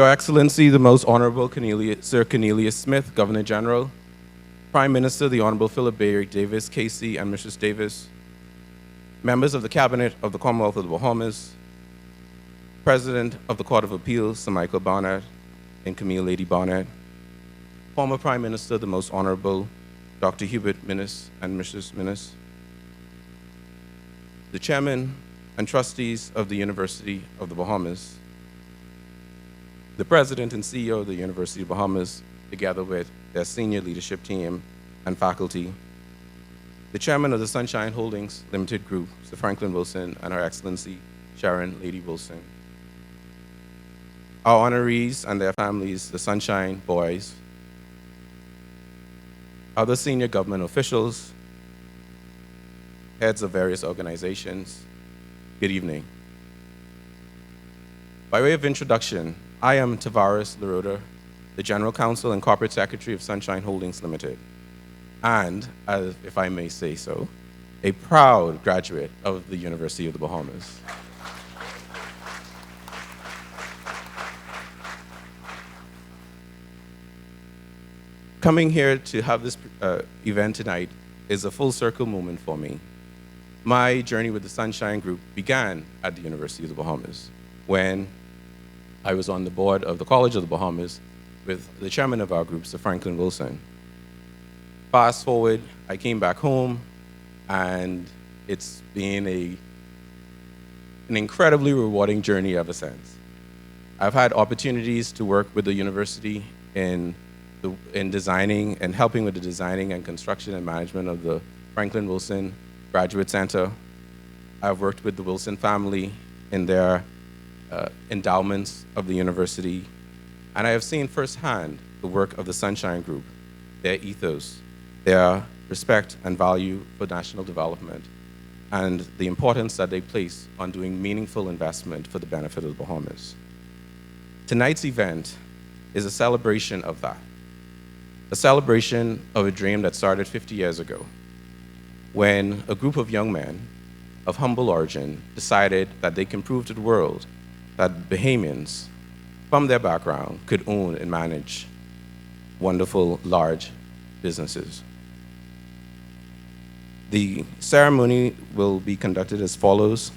Your Excellency, the Most Honorable Sir Cornelius Smith, Governor General, Prime Minister, the Honorable Philip Berry Davis, Casey and Mrs. Davis, members of the Cabinet of the Commonwealth of the Bahamas, President of the Court of Appeals, Sir Michael Barnett and Camille Lady Barnett, former Prime Minister, the Most Honorable Dr. Hubert Minnis and Mrs. Minnis, the Chairman and Trustees of the University of the Bahamas, the President and CEO of the University of the Bahamas, together with their senior leadership team and faculty, the Chairman of the Sunshine Holdings Limited Group, Sir Franklyn Wilson, and Her Excellency Sharon Lady Wilson, our honorees and their families, the Sunshine Boys, other senior government officials, heads of various organizations, good evening. By way of introduction, I am Tavares Laroda, the General Counsel and Corporate Secretary of Sunshine Holdings Limited, and, if I may say so, a proud graduate of the University of the Bahamas. Coming here to have this event tonight is a full circle moment for me. My journey with the Sunshine Group began at the University of the Bahamas when I was on the board of the College of the Bahamas with the chairman of our group, Sir Franklyn Wilson. Fast forward, I came back home, and it's been an incredibly rewarding journey ever since. I've had opportunities to work with the university in designing and helping with the designing and construction and management of the Franklyn Wilson Graduate Center. I've worked with the Wilson family in their endowments of the university, and I have seen firsthand the work of the Sunshine Group, their ethos, their respect and value for national development, and the importance that they place on doing meaningful investment for the benefit of the Bahamas. Tonight's event is a celebration of that, a celebration of a dream that started 50 years ago, when a group of young men of humble origin decided that they can prove to the world that Bahamians, from their background, could own and manage wonderful, large businesses. The ceremony will be conducted as follows.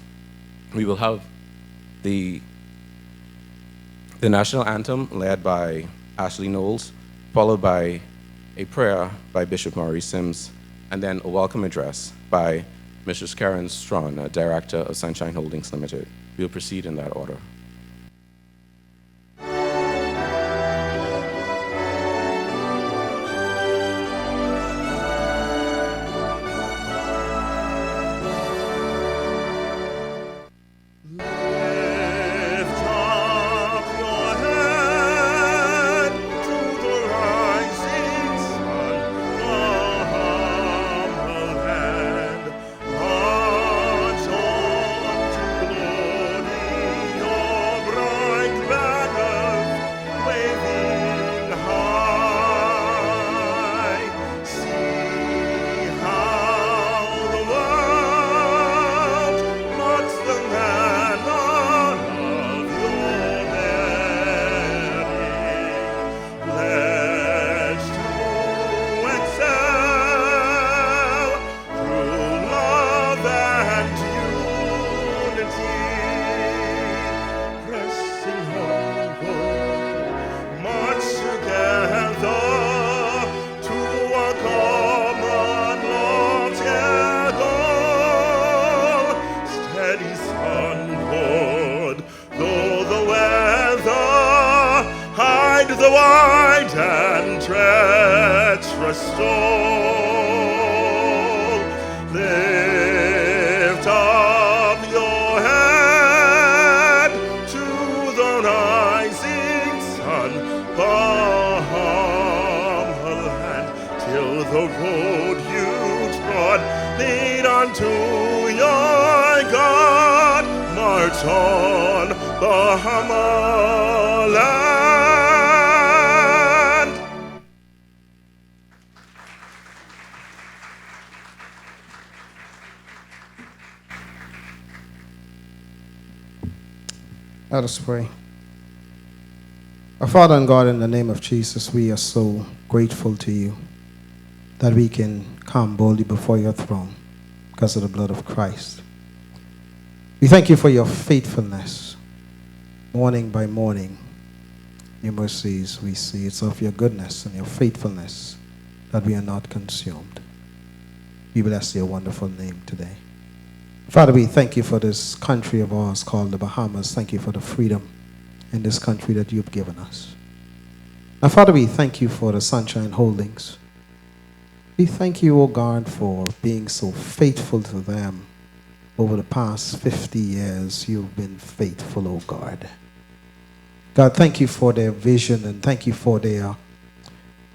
We will have the national anthem led by Ashley Knowles, followed by a prayer by Bishop Maurice Sims, and then a welcome address by Mrs. Karen Strawn, Director of Sunshine Holdings Limited. We'll proceed in that order. The wide and treacherous soul, lift up your head to the rising sun, Bahamas, till the road you trod lead unto your God. March on, Bahamas. Let us pray. Our Father and God, in the name of Jesus, we are so grateful to you that we can come boldly before your throne because of the blood of Christ. We thank you for your faithfulness. Morning by morning, your mercies we see. It's of your goodness and your faithfulness that we are not consumed. We bless your wonderful name today. Father, we thank you for this country of ours called the Bahamas. Thank you for the freedom in this country that you've given us. Now, Father, we thank you for the Sunshine Holdings. We thank you, O God, for being so faithful to them. Over the past 50 years, you've been faithful, O God. God, thank you for their vision and thank you for their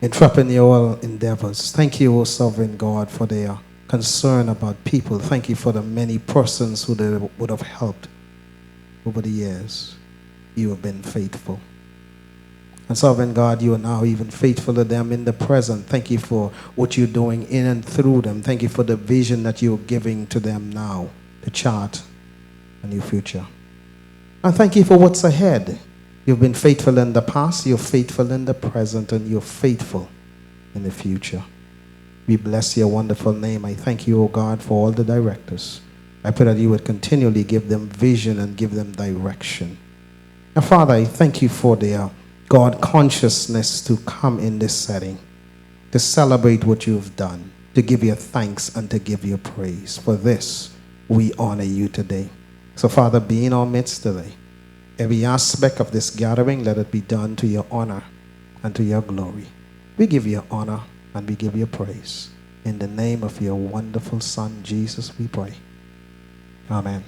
entrepreneurial endeavors. Thank you, O Sovereign God, for their concern about people. Thank you for the many persons who they would have helped over the years. You have been faithful. And Sovereign God, you are now even faithful to them in the present. Thank you for what you're doing in and through them. Thank you for the vision that you're giving to them now to chart a new future. And thank you for what's ahead. You've been faithful in the past, you're faithful in the present, and you're faithful in the future. We bless your wonderful name. I thank you, O God, for all the directors. I pray that you would continually give them vision and give them direction. Now, Father, I thank you for their God consciousness to come in this setting, to celebrate what you've done, to give you thanks and to give you praise. For this, we honor you today. So, Father, be in our midst today. Every aspect of this gathering, let it be done to your honor and to your glory. We give you honor and we give you praise. In the name of your wonderful Son, Jesus, we pray. Amen.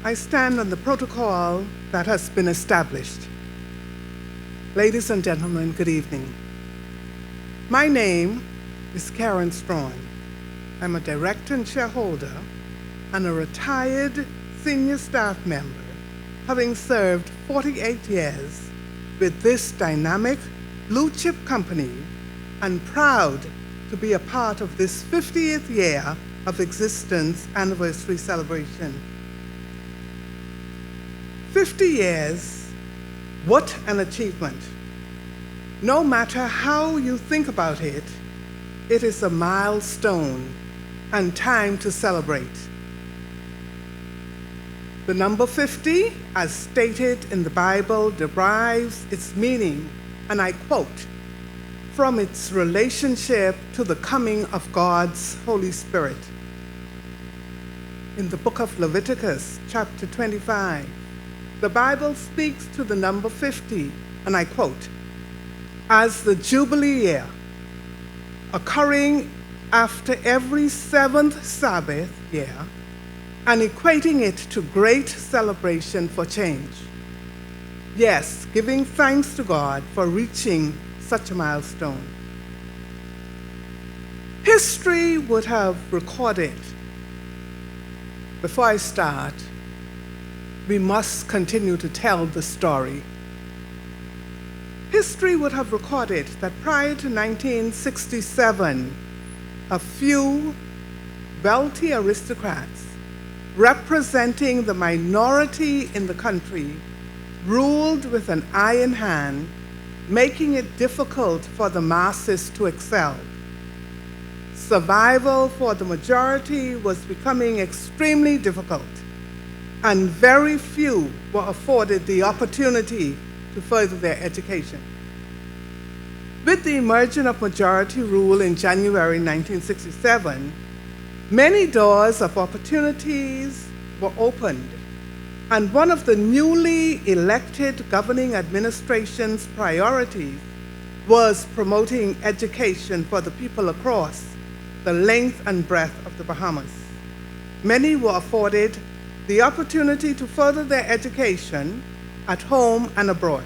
I stand on the protocol that has been established. Ladies and gentlemen, good evening. My name is Karen Strawn. I'm a director and shareholder and a retired senior staff member, having served 48 years with this dynamic blue chip company and proud to be a part of this 50th year of existence anniversary celebration. 50 years, what an achievement. No matter how you think about it, it is a milestone and time to celebrate. The number 50, as stated in the Bible, derives its meaning, and I quote, from its relationship to the coming of God's Holy Spirit. In the book of Leviticus, chapter 25, the Bible speaks to the number 50, and I quote, as the Jubilee year, occurring after every seventh Sabbath year, and equating it to great celebration for change. Yes, giving thanks to God for reaching such a milestone. History would have recorded, before I start, we must continue to tell the story. History would have recorded that prior to 1967, a few wealthy aristocrats representing the minority in the country ruled with an iron hand, making it difficult for the masses to excel. Survival for the majority was becoming extremely difficult, and very few were afforded the opportunity to further their education. With the emergence of majority rule in January 1967, many doors of opportunities were opened, and one of the newly elected governing administration's priorities was promoting education for the people across the length and breadth of the Bahamas. Many were afforded the opportunity to further their education at home and abroad.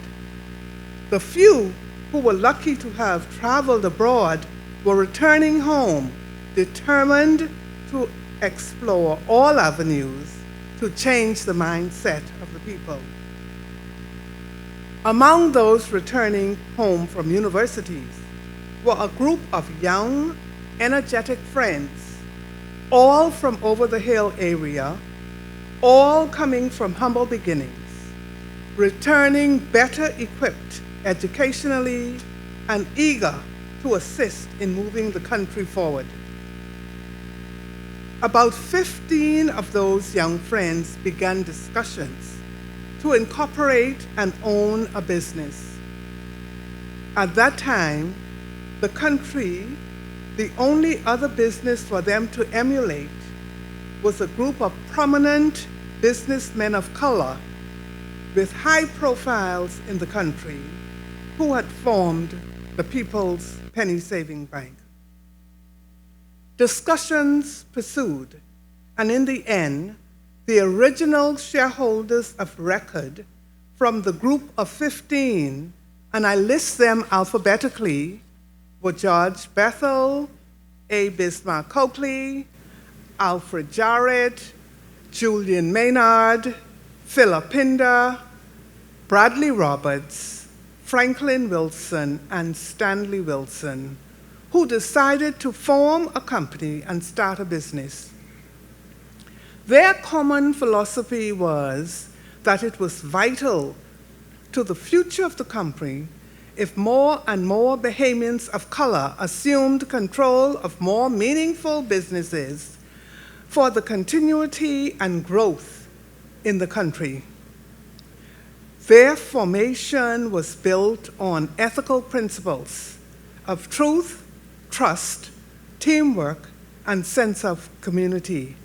The few who were lucky to have traveled abroad were returning home, determined to explore all avenues to change the mindset of the people. Among those returning home from universities were a group of young, energetic friends, all from over the hill area, all coming from humble beginnings, returning better equipped educationally and eager to assist in moving the country forward. About 15 of those young friends began discussions to incorporate and own a business. At that time, the country, the only other business for them to emulate was a group of prominent businessmen of color with high profiles in the country who had formed the People's Penny Saving Bank. Discussions pursued, and in the end, the original shareholders of record from the group of 15, and I list them alphabetically, were George Bethel, A. Bismarck Coakley, Alfred Jarrett, Julian Maynard, Philip Pinder, Bradley Roberts, Franklyn Wilson, and Stanley Wilson, who decided to form a company and start a business. Their common philosophy was that it was vital to the future of the company if more and more Bahamians of color assumed control of more meaningful businesses for the continuity and growth in the country. Their formation was built on ethical principles of truth, trust, teamwork, and sense of community.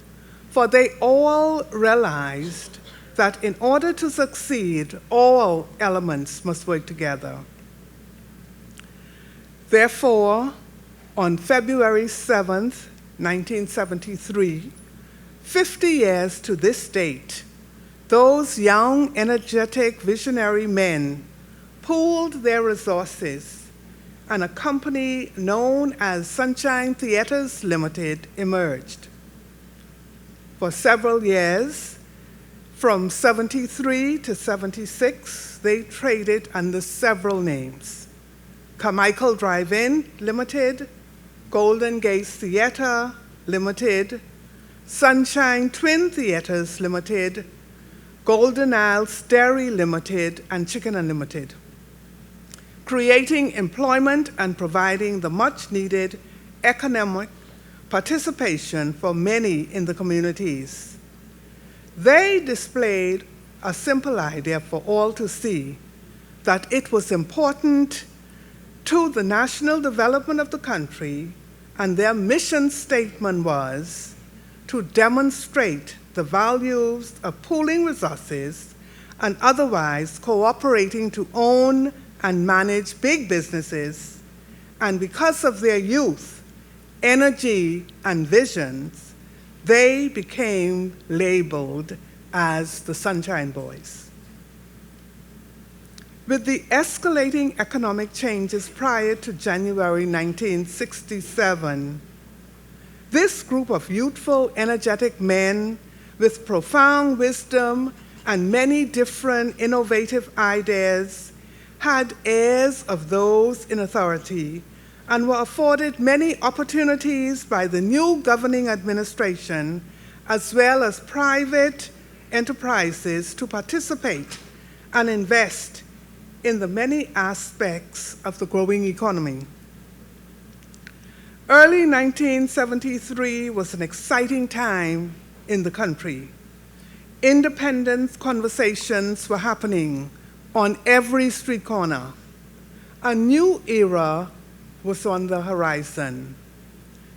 For they all realized that in order to succeed, all elements must work together. Therefore, on February 7th, 1973, 50 years to this date, those young, energetic, visionary men pooled their resources, and a company known as Sunshine Theatres Limited emerged. For several years, from 73 to 76, they traded under several names: Carmichael Drive-In Limited, Golden Gates Theatre Limited, Sunshine Twin Theatres Limited, Golden Isles Dairy Limited, and Chicken Unlimited, creating employment and providing the much-needed economic participation for many in the communities. They displayed a simple idea for all to see, that it was important to the national development of the country, and their mission statement was to demonstrate the values of pooling resources and otherwise cooperating to own and manage big businesses. And because of their youth, energy, and visions, they became labeled as the Sunshine Boys. With the escalating economic changes prior to January 1967, this group of youthful, energetic men with profound wisdom and many different innovative ideas had airs of those in authority and were afforded many opportunities by the new governing administration as well as private enterprises to participate and invest in the many aspects of the growing economy. Early 1973 was an exciting time in the country. Independence conversations were happening on every street corner. A new era was on the horizon.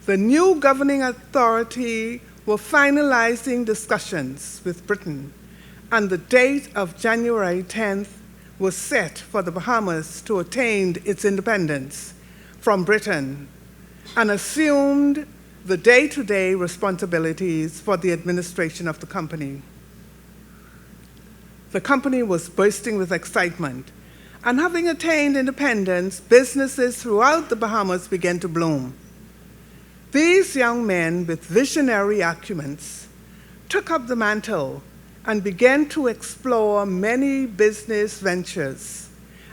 The new governing authority were finalizing discussions with Britain, and the date of January 10th was set for the Bahamas to attain its independence from Britain and assumed the day-to-day responsibilities for the administration of the company. The company was bursting with excitement, and having attained independence, businesses throughout the Bahamas began to bloom. These young men with visionary acumens took up the mantle and began to explore many business ventures.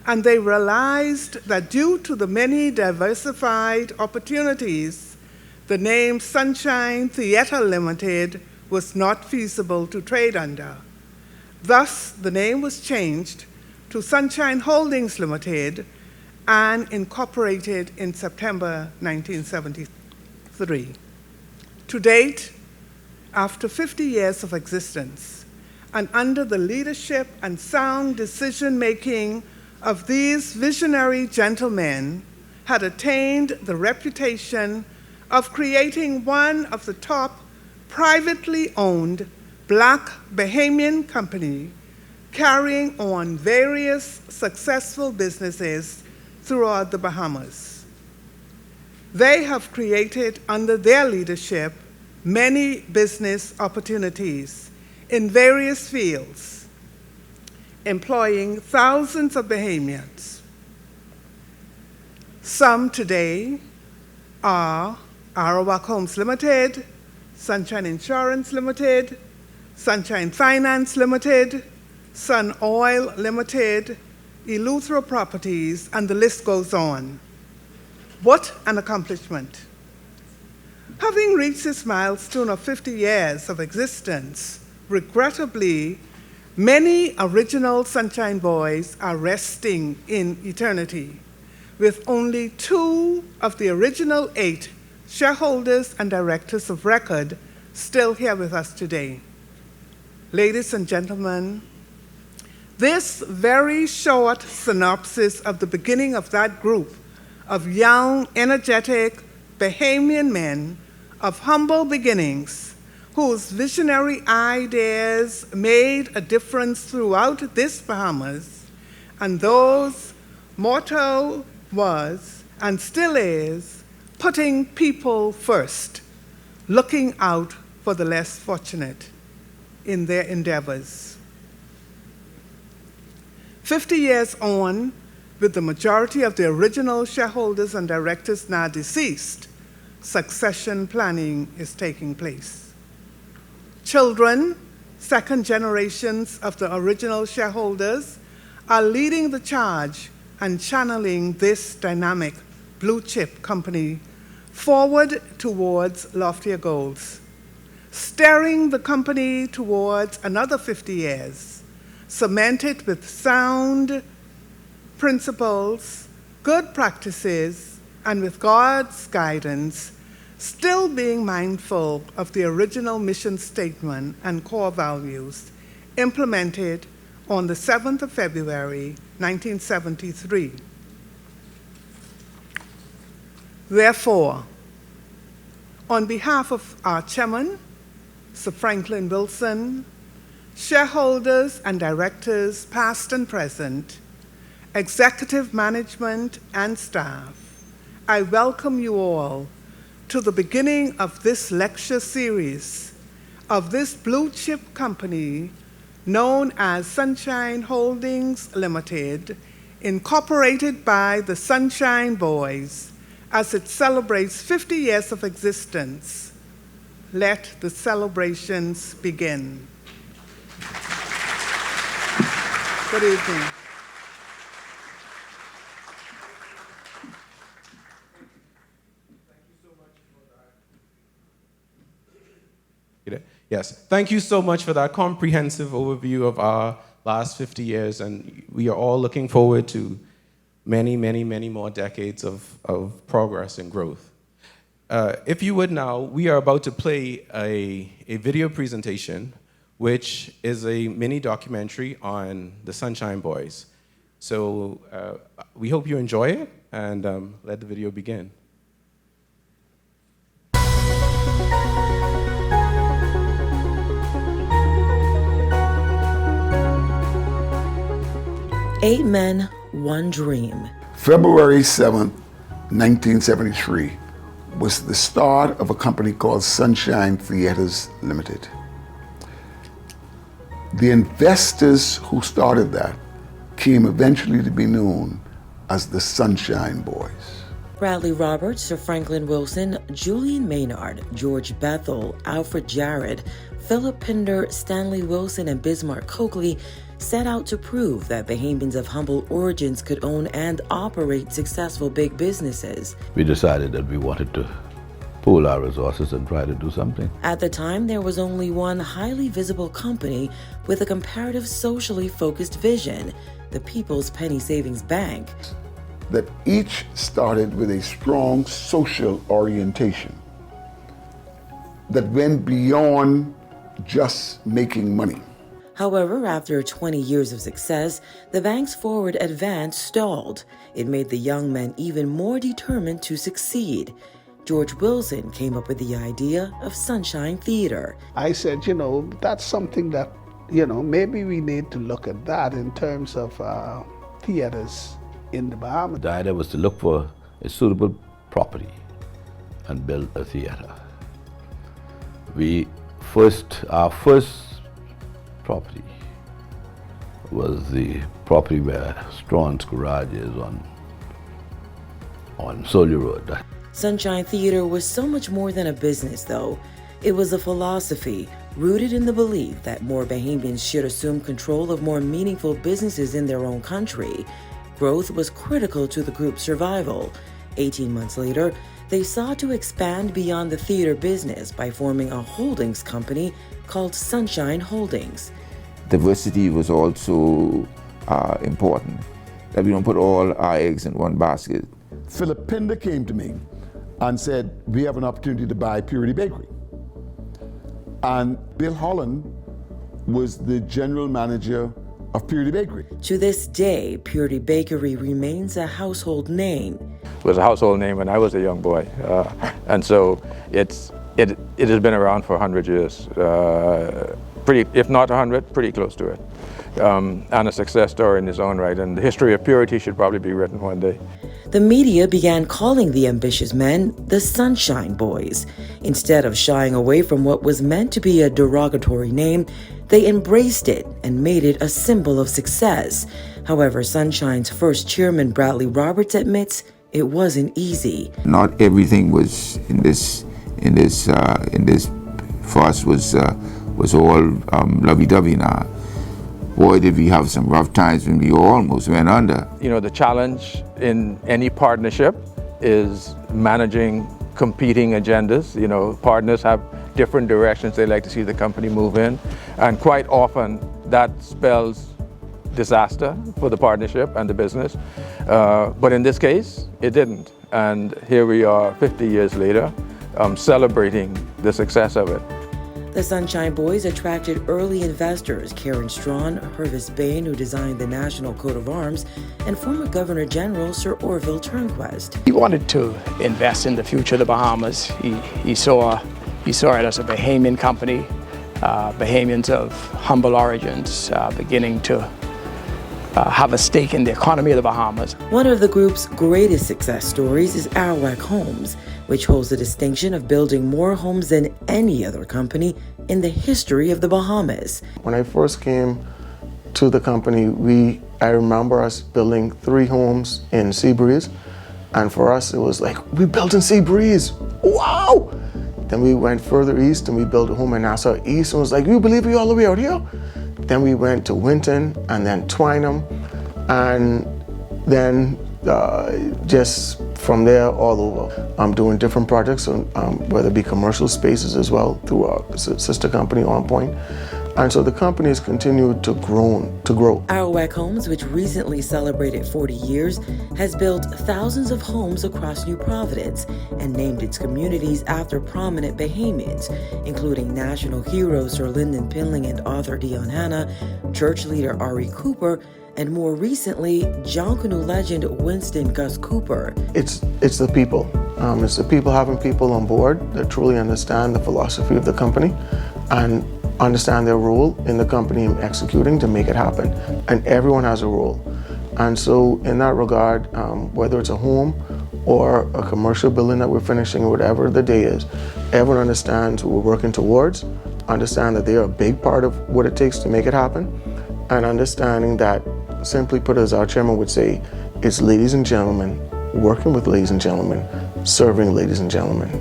And they realized that due to the many diversified opportunities, the name Sunshine Theatre Limited was not feasible to trade under. Thus, the name was changed to Sunshine Holdings Limited and incorporated in September 1973. To date, after 50 years of existence, and under the leadership and sound decision-making of these visionary gentlemen, had attained the reputation of creating one of the top privately owned Black Bahamian company carrying on various successful businesses throughout the Bahamas. They have created under their leadership many business opportunities in various fields, employing thousands of Bahamians. Some today are Arawak Homes Limited, Sunshine Insurance Limited, Sunshine Finance Limited, Sun Oil Limited, Eleuthera Properties, and the list goes on. What an accomplishment. Having reached this milestone of 50 years of existence, regrettably, many original Sunshine Boys are resting in eternity, with only 2 of the original 8 shareholders and directors of record still here with us today. Ladies and gentlemen, this very short synopsis of the beginning of that group of young, energetic Bahamian men of humble beginnings whose visionary ideas made a difference throughout this Bahamas, and those motto was and still is putting people first, looking out for the less fortunate in their endeavors. 50 years on, with the majority of the original shareholders and directors now deceased, succession planning is taking place. Children, second generations of the original shareholders, are leading the charge and channeling this dynamic blue chip company forward towards loftier goals, steering the company towards another 50 years, cemented with sound principles, good practices, and with God's guidance, still being mindful of the original mission statement and core values implemented on the 7th of February, 1973. Therefore, on behalf of our chairman, Sir Franklyn Wilson, shareholders and directors past and present, executive management and staff, I welcome you all to the beginning of this lecture series of this blue chip company known as Sunshine Holdings Limited, incorporated by the Sunshine Boys, as it celebrates 50 years of existence. Let the celebrations begin. Good evening. Yes, thank you so much for that comprehensive overview of our last 50 years, and we are all looking forward to many, many, many more decades of progress and growth. If you would now, we are about to play a video presentation, which is a mini documentary on the Sunshine Boys. So we hope you enjoy it, and let the video begin. Eight Men, One Dream. February 7th, 1973 was the start of a company called Sunshine Theatres Limited. The investors who started that came eventually to be known as the Sunshine Boys. Bradley Roberts, Sir Franklyn Wilson, Julian Maynard, George Bethel, Alfred Jarrett, Philip Pinder, Stanley Wilson, and Bismarck Coakley set out to prove that Bahamians of humble origins could own and operate successful big businesses. We decided that we wanted to pool our resources and try to do something. At the time, there was only one highly visible company with a comparative socially focused vision, the People's Penny Savings Bank. That each started with a strong social orientation that went beyond just making money. However, after 20 years of success, the bank's forward advance stalled. It made the young men even more determined to succeed. George Wilson came up with the idea of Sunshine Theater. I said, that's something that, maybe we need to look at that in terms of theaters in the Bahamas. The idea was to look for a suitable property and build a theater. Our first property was the property where Strawn's Garage is on Soldier Road. Sunshine Theater was so much more than a business, though. It was a philosophy rooted in the belief that more Bahamians should assume control of more meaningful businesses in their own country. Growth was critical to the group's survival. 18 months later, they sought to expand beyond the theater business by forming a holdings company called Sunshine Holdings. Diversity was also important, that we don't put all our eggs in one basket. Philip Pinder came to me and said, we have an opportunity to buy Purity Bakery. And Bill Holland was the general manager of Purity Bakery. To this day, Purity Bakery remains a household name. It was a household name when I was a young boy, and so it has been around for 100 years. If not 100, pretty close to it, and a success story in its own right. And the history of Purity should probably be written one day. The media began calling the ambitious men the Sunshine Boys. Instead of shying away from what was meant to be a derogatory name, they embraced it and made it a symbol of success. However, Sunshine's first chairman, Bradley Roberts, admits it wasn't easy. Not everything was in this for us was all lovey-dovey now. Boy, did we have some rough times when we almost went under. The challenge in any partnership is managing competing agendas. Partners have different directions they like to see the company move in, and quite often that spells disaster for the partnership and the business. But in this case, it didn't. And here we are 50 years later, celebrating the success of it. The Sunshine Boys attracted early investors, Karen Strawn, Hervis Bain, who designed the National Coat of Arms, and former Governor General Sir Orville Turnquest. He wanted to invest in the future of the Bahamas. He saw it as a Bahamian company, Bahamians of humble origins beginning to have a stake in the economy of the Bahamas. One of the group's greatest success stories is Arawak Homes, which holds the distinction of building more homes than any other company in the history of the Bahamas. When I first came to the company, I remember us building 3 homes in Seabreeze, and for us it was like, we built in Seabreeze, wow! Then we went further east and we built a home in Nassau East, and it was like, you believe we all the way out here? Then we went to Winton and then Twynham, and then just from there all over. I'm doing different projects, whether it be commercial spaces as well through our sister company On Point. And so the company has continued to grow. Arawak Homes, which recently celebrated 40 years, has built thousands of homes across New Providence and named its communities after prominent Bahamians, including national heroes Sir Lyndon Pinling and Arthur Dion Hanna, church leader Ari Cooper, and more recently, Jonkanu legend Winston Gus Cooper. It's the people. It's the people, having people on board that truly understand the philosophy of the company and understand their role in the company and executing to make it happen. And everyone has a role. And so in that regard, whether it's a home or a commercial building that we're finishing or whatever the day is, everyone understands what we're working towards, understand that they are a big part of what it takes to make it happen, and understanding that, simply put, as our chairman would say, it's ladies and gentlemen, working with ladies and gentlemen, serving ladies and gentlemen,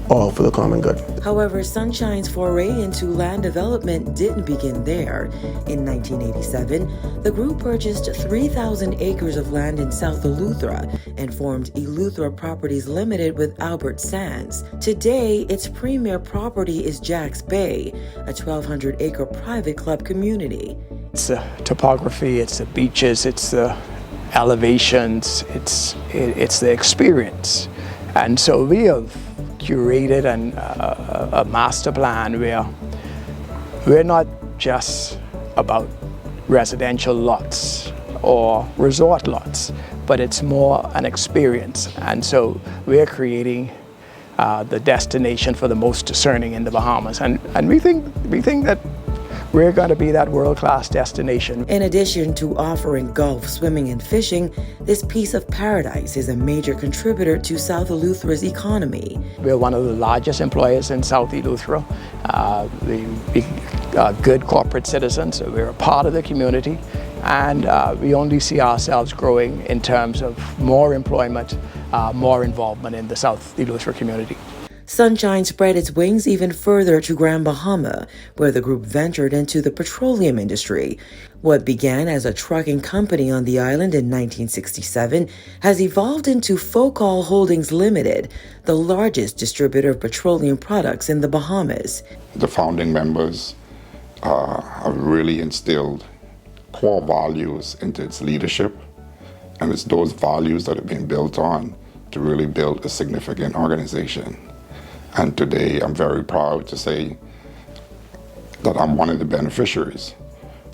all for the common good. However, Sunshine's foray into land development didn't begin there. In 1987, the group purchased 3,000 acres of land in South Eleuthera and formed Eleuthera Properties Limited with Albert Sands. Today, its premier property is Jack's Bay, a 1,200-acre private club community. It's the topography, it's the beaches, it's the elevations, it's the experience. And so we have curated a master plan where we're not just about residential lots or resort lots, but it's more an experience. And so we're creating the destination for the most discerning in the Bahamas. And we think that we're going to be that world-class destination. In addition to offering golf, swimming, and fishing, this piece of paradise is a major contributor to South Eleuthera's economy. We're one of the largest employers in South Eleuthera. We are good corporate citizens. We're a part of the community, and we only see ourselves growing in terms of more employment, more involvement in the South Eleuthera community. Sunshine spread its wings even further to Grand Bahama, where the group ventured into the petroleum industry. What began as a trucking company on the island in 1967 has evolved into Focal Holdings Limited, the largest distributor of petroleum products in the Bahamas. The founding members have really instilled core values into its leadership, and it's those values that have been built on to really build a significant organization. And today I'm very proud to say that I'm one of the beneficiaries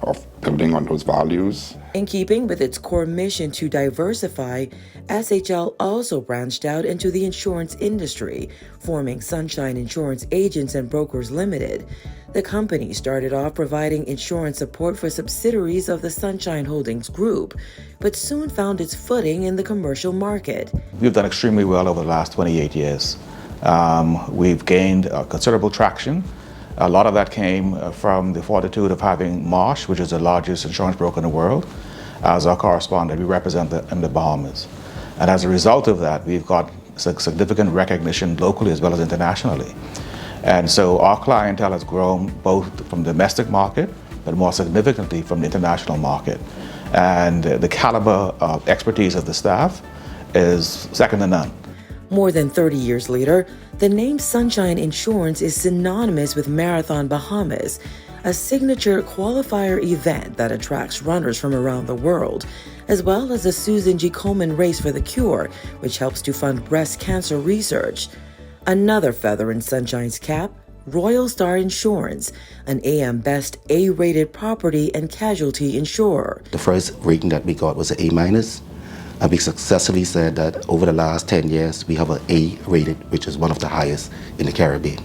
of building on those values. In keeping with its core mission to diversify, SHL also branched out into the insurance industry, forming Sunshine Insurance Agents and Brokers Limited. The company started off providing insurance support for subsidiaries of the Sunshine Holdings Group, but soon found its footing in the commercial market. We've done extremely well over the last 28 years. We've gained considerable traction. A lot of that came from the fortitude of having Marsh, which is the largest insurance broker in the world, as our correspondent. We represent in the Bahamas. And as a result of that, we've got significant recognition locally as well as internationally. And so our clientele has grown both from the domestic market, but more significantly from the international market. And the caliber of expertise of the staff is second to none. More than 30 years later, the name Sunshine Insurance is synonymous with Marathon Bahamas, a signature qualifier event that attracts runners from around the world, as well as the Susan G. Komen Race for the Cure, which helps to fund breast cancer research. Another feather in Sunshine's cap, Royal Star Insurance, an AM Best A-rated property and casualty insurer. The first rating that we got was an A-. And we successfully said that over the last 10 years, we have an A-rated, which is one of the highest in the Caribbean.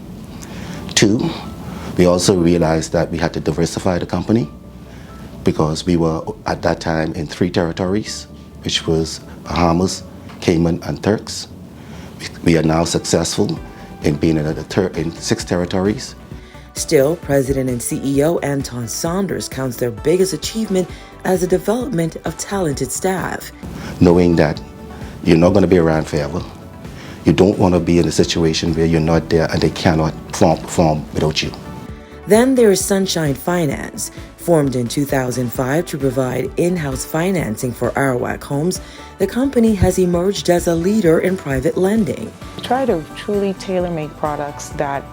2, we also realized that we had to diversify the company because we were at that time in 3 territories, which was Bahamas, Cayman, and Turks. We are now successful in being in 6 territories. Still, President and CEO Anton Saunders counts their biggest achievement as the development of talented staff. Knowing that you're not going to be around forever, you don't want to be in a situation where you're not there and they cannot perform without you. Then there is Sunshine Finance. Formed in 2005 to provide in-house financing for Arawak homes, the company has emerged as a leader in private lending. We try to truly tailor-make products that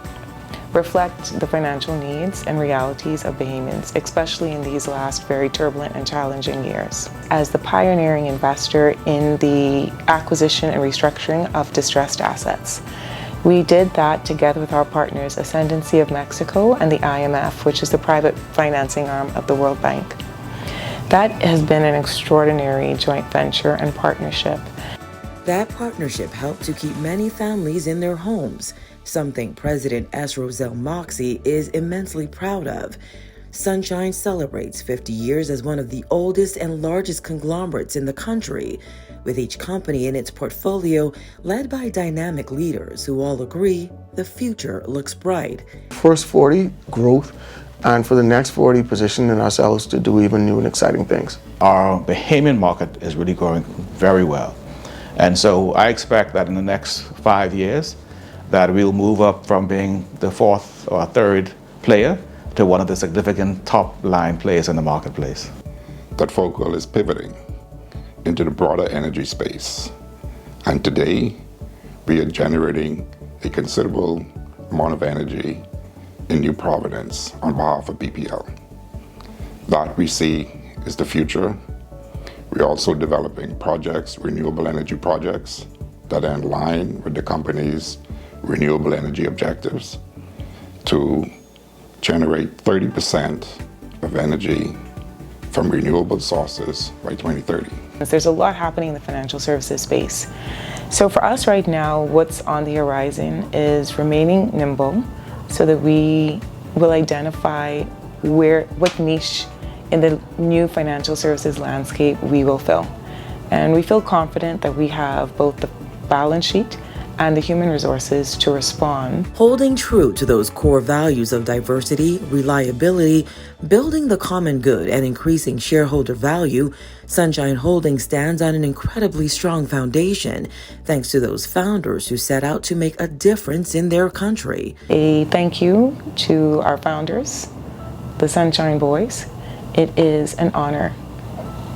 reflect the financial needs and realities of Bahamians, especially in these last very turbulent and challenging years. As the pioneering investor in the acquisition and restructuring of distressed assets, we did that together with our partners, Ascendancy of Mexico and the IMF, which is the private financing arm of the World Bank. That has been an extraordinary joint venture and partnership. That partnership helped to keep many families in their homes, something President S. Roselle Moxie is immensely proud of. Sunshine celebrates 50 years as one of the oldest and largest conglomerates in the country, with each company in its portfolio led by dynamic leaders who all agree the future looks bright. First 40, growth, and for the next 40, positioning ourselves to do even new and exciting things. Our Bahamian market is really growing very well. And so I expect that in the next 5 years, that we'll move up from being the fourth or third player to one of the significant top line players in the marketplace. That Focal is pivoting into the broader energy space. And today, we are generating a considerable amount of energy in New Providence on behalf of BPL. That we see is the future. We're also developing projects, renewable energy projects, that are in line with the company's renewable energy objectives to generate 30% of energy from renewable sources by 2030. There's a lot happening in the financial services space. So for us right now, what's on the horizon is remaining nimble so that we will identify what niche in the new financial services landscape we will fill. And we feel confident that we have both the balance sheet and the human resources to respond. Holding true to those core values of diversity, reliability, building the common good, and increasing shareholder value, Sunshine Holdings stands on an incredibly strong foundation thanks to those founders who set out to make a difference in their country. A thank you to our founders, the Sunshine Boys. It is an honor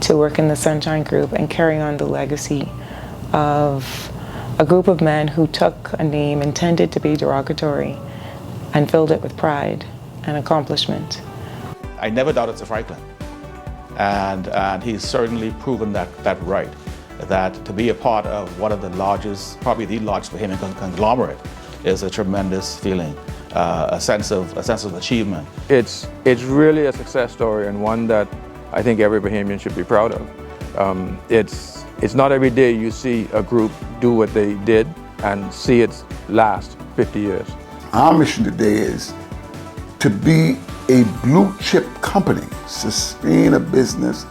to work in the Sunshine Group and carry on the legacy of a group of men who took a name intended to be derogatory and filled it with pride and accomplishment. I never doubted Sir Franklyn, and he's certainly proven that right, that to be a part of one of the largest, probably the largest Bahamian conglomerate is a tremendous feeling, a sense of achievement. It's really a success story, and one that I think every Bahamian should be proud of. It's not every day you see a group do what they did and see it last 50 years. Our mission today is to be a blue chip company, sustain a business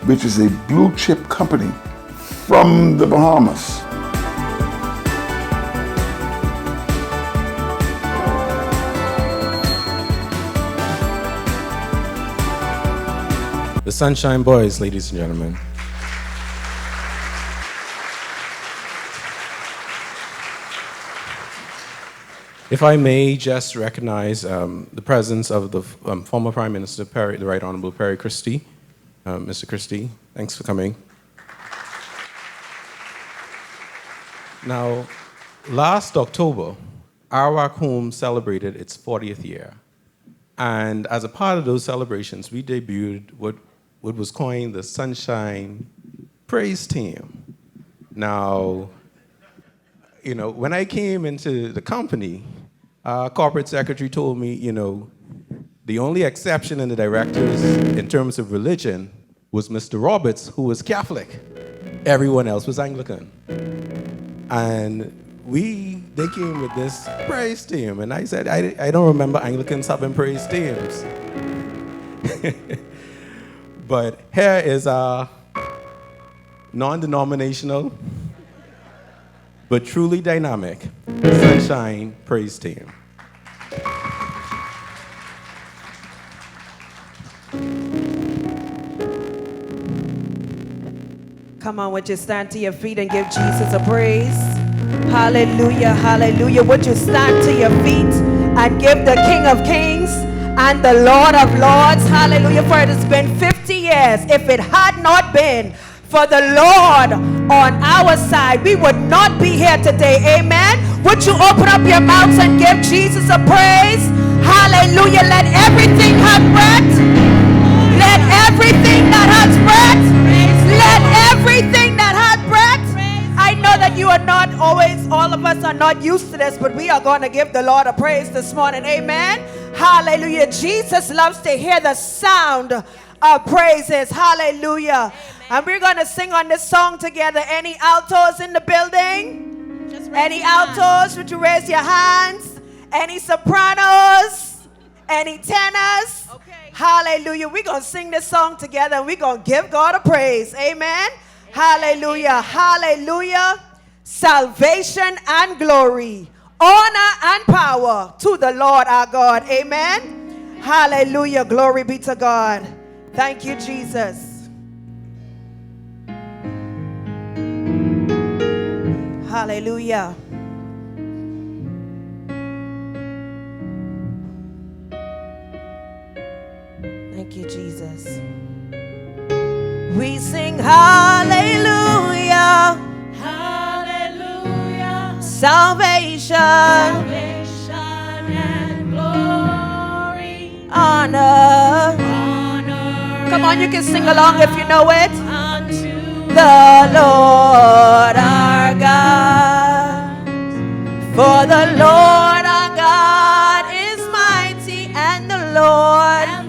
which is a blue chip company from the Bahamas. The Sunshine Boys, ladies and gentlemen. If I may just recognize the presence of the former Prime Minister Perry, the Right Honorable Perry Christie. Mr. Christie, thanks for coming. Now, last October, Arawak Home celebrated its 40th year. And as a part of those celebrations, we debuted what was coined the Sunshine Praise Team. Now, you know, when I came into the company, our corporate secretary told me, you know, the only exception in the directors in terms of religion was Mr. Roberts, who was Catholic. Everyone else was Anglican. And they came with this praise team, and I said, I don't remember Anglicans having praise teams. But here is our non-denominational, but truly dynamic Sunshine Praise Team. Come on, would you stand to your feet and give Jesus a praise? Hallelujah, hallelujah. Would you stand to your feet and give the King of Kings and the Lord of Lords, hallelujah, for it has been 50 years. If it had not been for the Lord on our side, we would not be here today. Amen. Would you open up your mouths and give Jesus a praise? Hallelujah. Let everything have breath. Let everything that has breath. Let everything that has breath. I know that you are not always, all of us are not used to this, but we are going to give the Lord a praise this morning. Amen. Hallelujah. Jesus loves to hear the sound of praises. Hallelujah. And we're going to sing on this song together. Any altos in the building? Any altos? Would you raise your hands? Any sopranos? Any tenors? Okay. Hallelujah. We're going to sing this song together and we're going to give God a praise. Amen. Hallelujah. Hallelujah. Salvation and glory, honor and power to the Lord our God. Amen. Hallelujah. Glory be to God. Thank you, Jesus. Hallelujah. Thank you, Jesus. We sing hallelujah. Hallelujah. Salvation. Salvation and glory. Honor. Honor. Come on, you can sing along if you know it. Unto the Lord our God. For the Lord our God is mighty, and the Lord our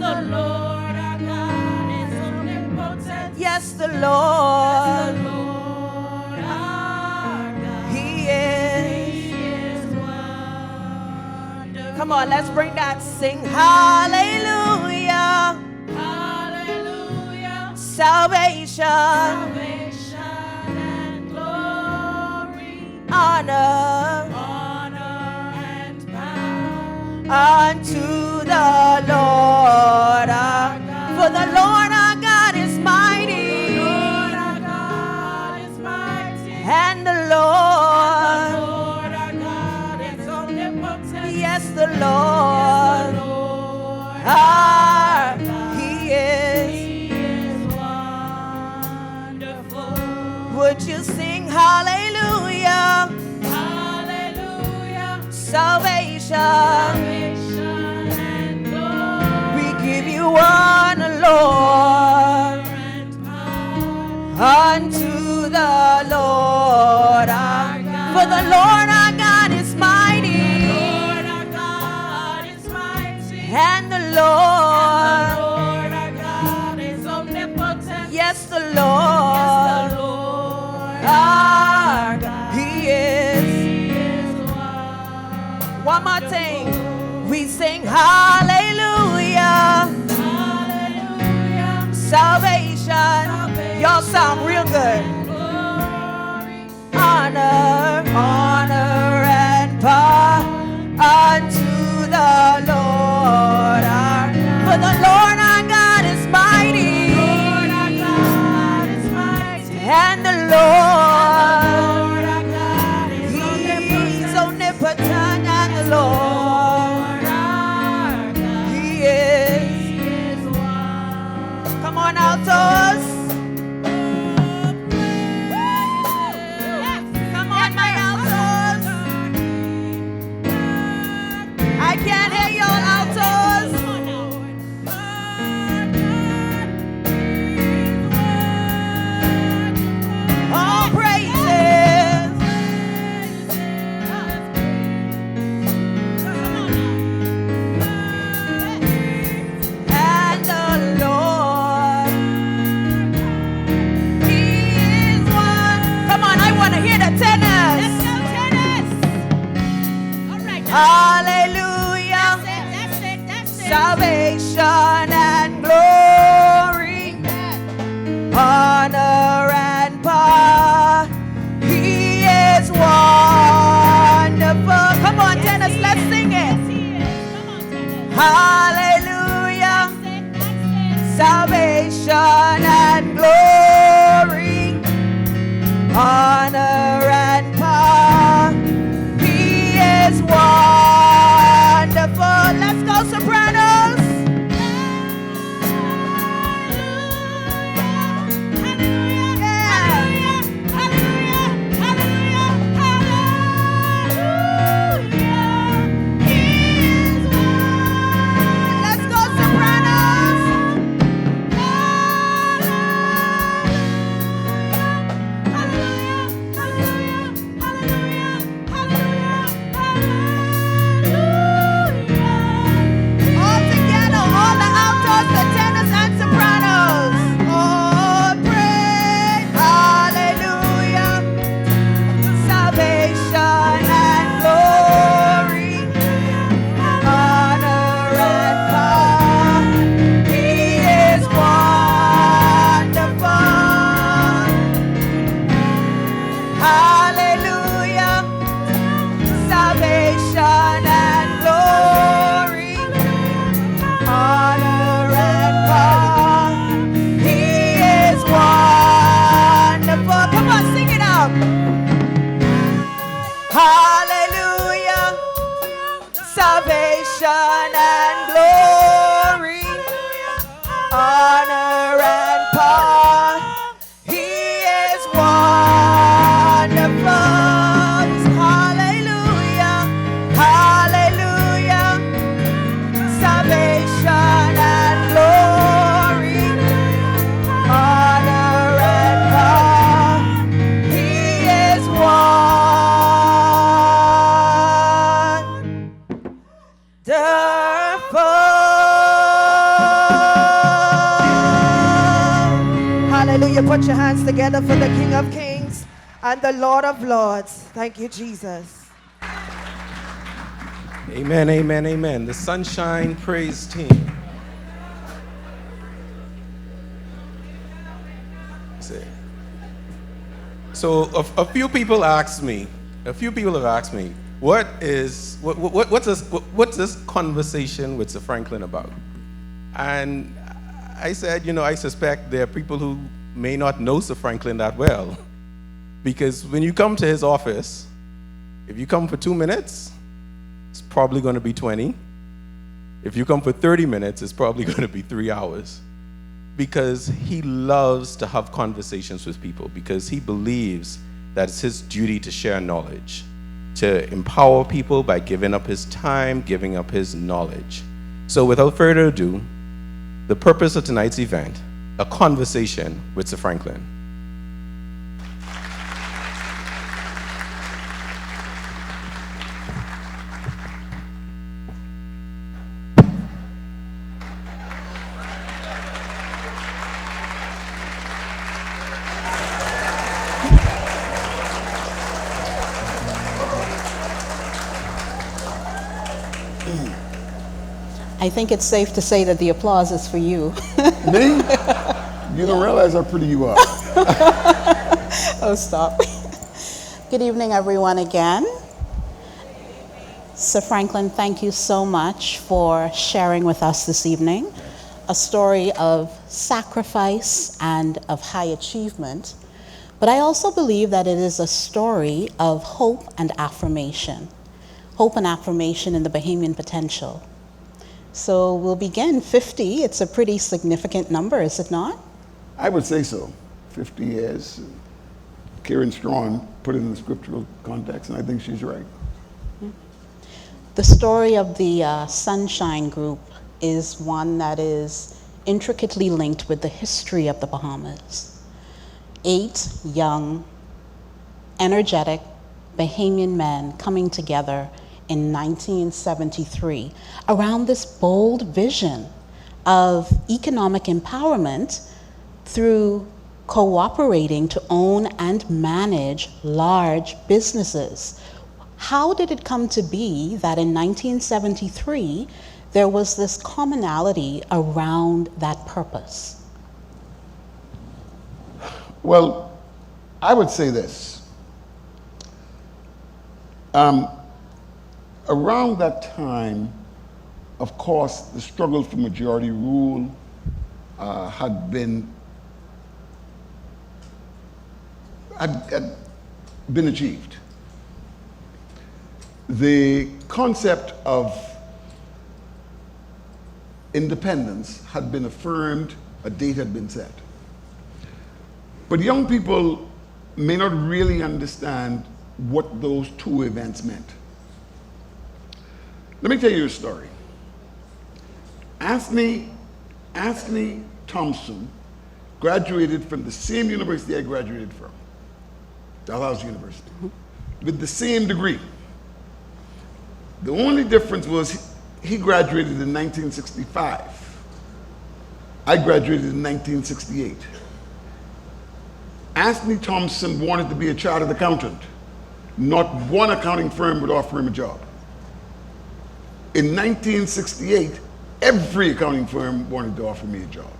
God is omnipotent. Yes, the Lord. Yes, the Lord our God. He is. He is wonderful. Come on, let's bring that. Sing hallelujah. Hallelujah. Salvation. Salvation and glory. Honor. Honor and power. Unto the Lord our God. For the Lord our God is mighty. The Lord our God is mighty. And the Lord. The Lord our God is omnipotent. Yes, the Lord. Yes, the Lord our God. He is. He is wonderful. Would you sing hallelujah? Hallelujah. Salvation. Salvation and glory. We give you honor, Lord. Unto the Lord our God. For the Lord our God is mighty. The Lord our God is mighty. And the Lord. The Lord our God is omnipotent. Yes, the Lord. Yes, the Lord our God. He is. He is One more thing. We sing hallelujah. Hallelujah. Salvation. Y'all sound real good. Honor, honor and power unto the Lord our God. For the Lord our God is mighty. The Lord our God is mighty. And the Lord, the Lord our God is He's omnipotent. And the Lord our God. He is. Come on, altos. Come on, my altos. I can't hear y'all altos. All praises. And the Lord, He is one. Come on, I want to hear the tenors. Let's go, tennis. All right. Hallelujah. That's it. Salvation and glory, honor and power. He is wonderful. Come on, tenors, let's sing it. Hallelujah. Salvation and glory, honor and power. He is wonderful. put your hands together for the King of Kings and the Lord of Lords. Thank you, Jesus. Amen, amen, amen. The Sunshine Praise Team. So a few people have asked me, what's this conversation with Sir Franklyn about? And I said, I suspect there are people who may not know Sir Franklyn that well. Because when you come to his office, if you come for 2 minutes, it's probably going to be 20. If you come for 30 minutes, it's probably going to be 3 hours. Because he loves to have conversations with people, because he believes that it's his duty to share knowledge, to empower people by giving up his time, giving up his knowledge. So without further ado, the purpose of tonight's event, a conversation with Sir Franklyn. I think it's safe to say that the applause is for you. Me? You don't realize how pretty you are. Oh, stop. Good evening, everyone, again. Sir Franklyn, thank you so much for sharing with us this evening a story of sacrifice and of high achievement. But I also believe that it is a story of hope and affirmation. Hope and affirmation in the Bahamian potential. So we'll begin. 50, it's a pretty significant number, is it not? I would say so. 50 years. Karen Strawn put it in the scriptural context, and I think she's right. The story of the Sunshine Group is one that is intricately linked with the history of the Bahamas. 8 young, energetic Bahamian men coming together in 1973 around this bold vision of economic empowerment through cooperating to own and manage large businesses. How did it come to be that in 1973 there was this commonality around that purpose? Well, I would say this. Around that time, of course, the struggle for majority rule had been achieved. The concept of independence had been affirmed, a date had been set. But young people may not really understand what those two events meant. Let me tell you a story. Anthony Thompson graduated from the same university I graduated from, Dalhousie University, with the same degree. The only difference was he graduated in 1965. I graduated in 1968. Anthony Thompson wanted to be a chartered accountant. Not one accounting firm would offer him a job. In 1968, every accounting firm wanted to offer me a job.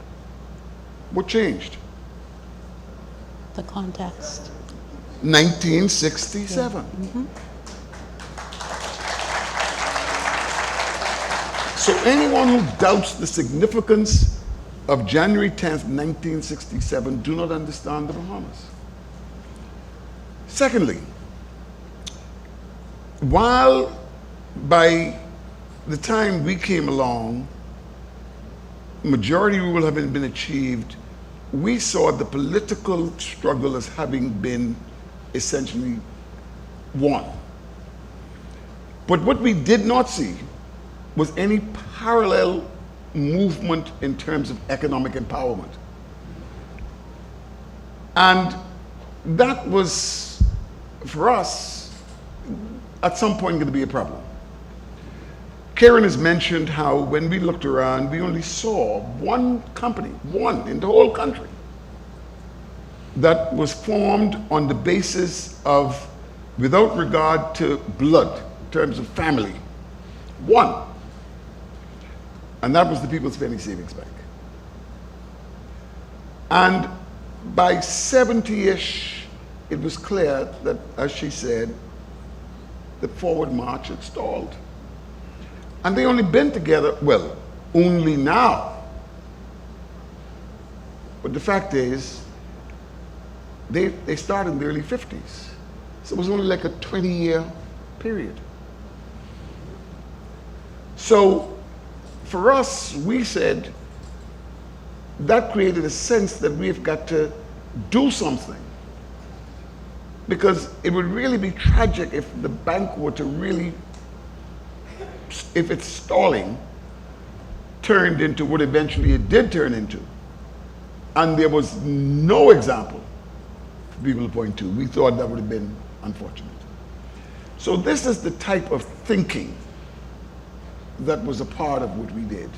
What changed? The context. 1967. Mm-hmm. So anyone who doubts the significance of January 10th, 1967 do not understand the Bahamas. Secondly, while by the time we came along, majority rule having been achieved, we saw the political struggle as having been essentially won. But what we did not see was any parallel movement in terms of economic empowerment. And that was, for us, at some point going to be a problem. Karen has mentioned how when we looked around, we only saw one company, one in the whole country, that was formed on the basis of, without regard to blood, in terms of family. One. And that was the People's Penny Savings Bank. And by 70-ish, it was clear that, as she said, the forward march had stalled. And they only been together, well, only now. But the fact is, they started in the early 50s. So it was only like a 20-year period. So for us, we said, that created a sense that we've got to do something. Because it would really be tragic if the bank were to really, if its stalling turned into what eventually it did turn into. And there was no example for people to point to. We thought that would have been unfortunate. So this is the type of thinking that was a part of what we did.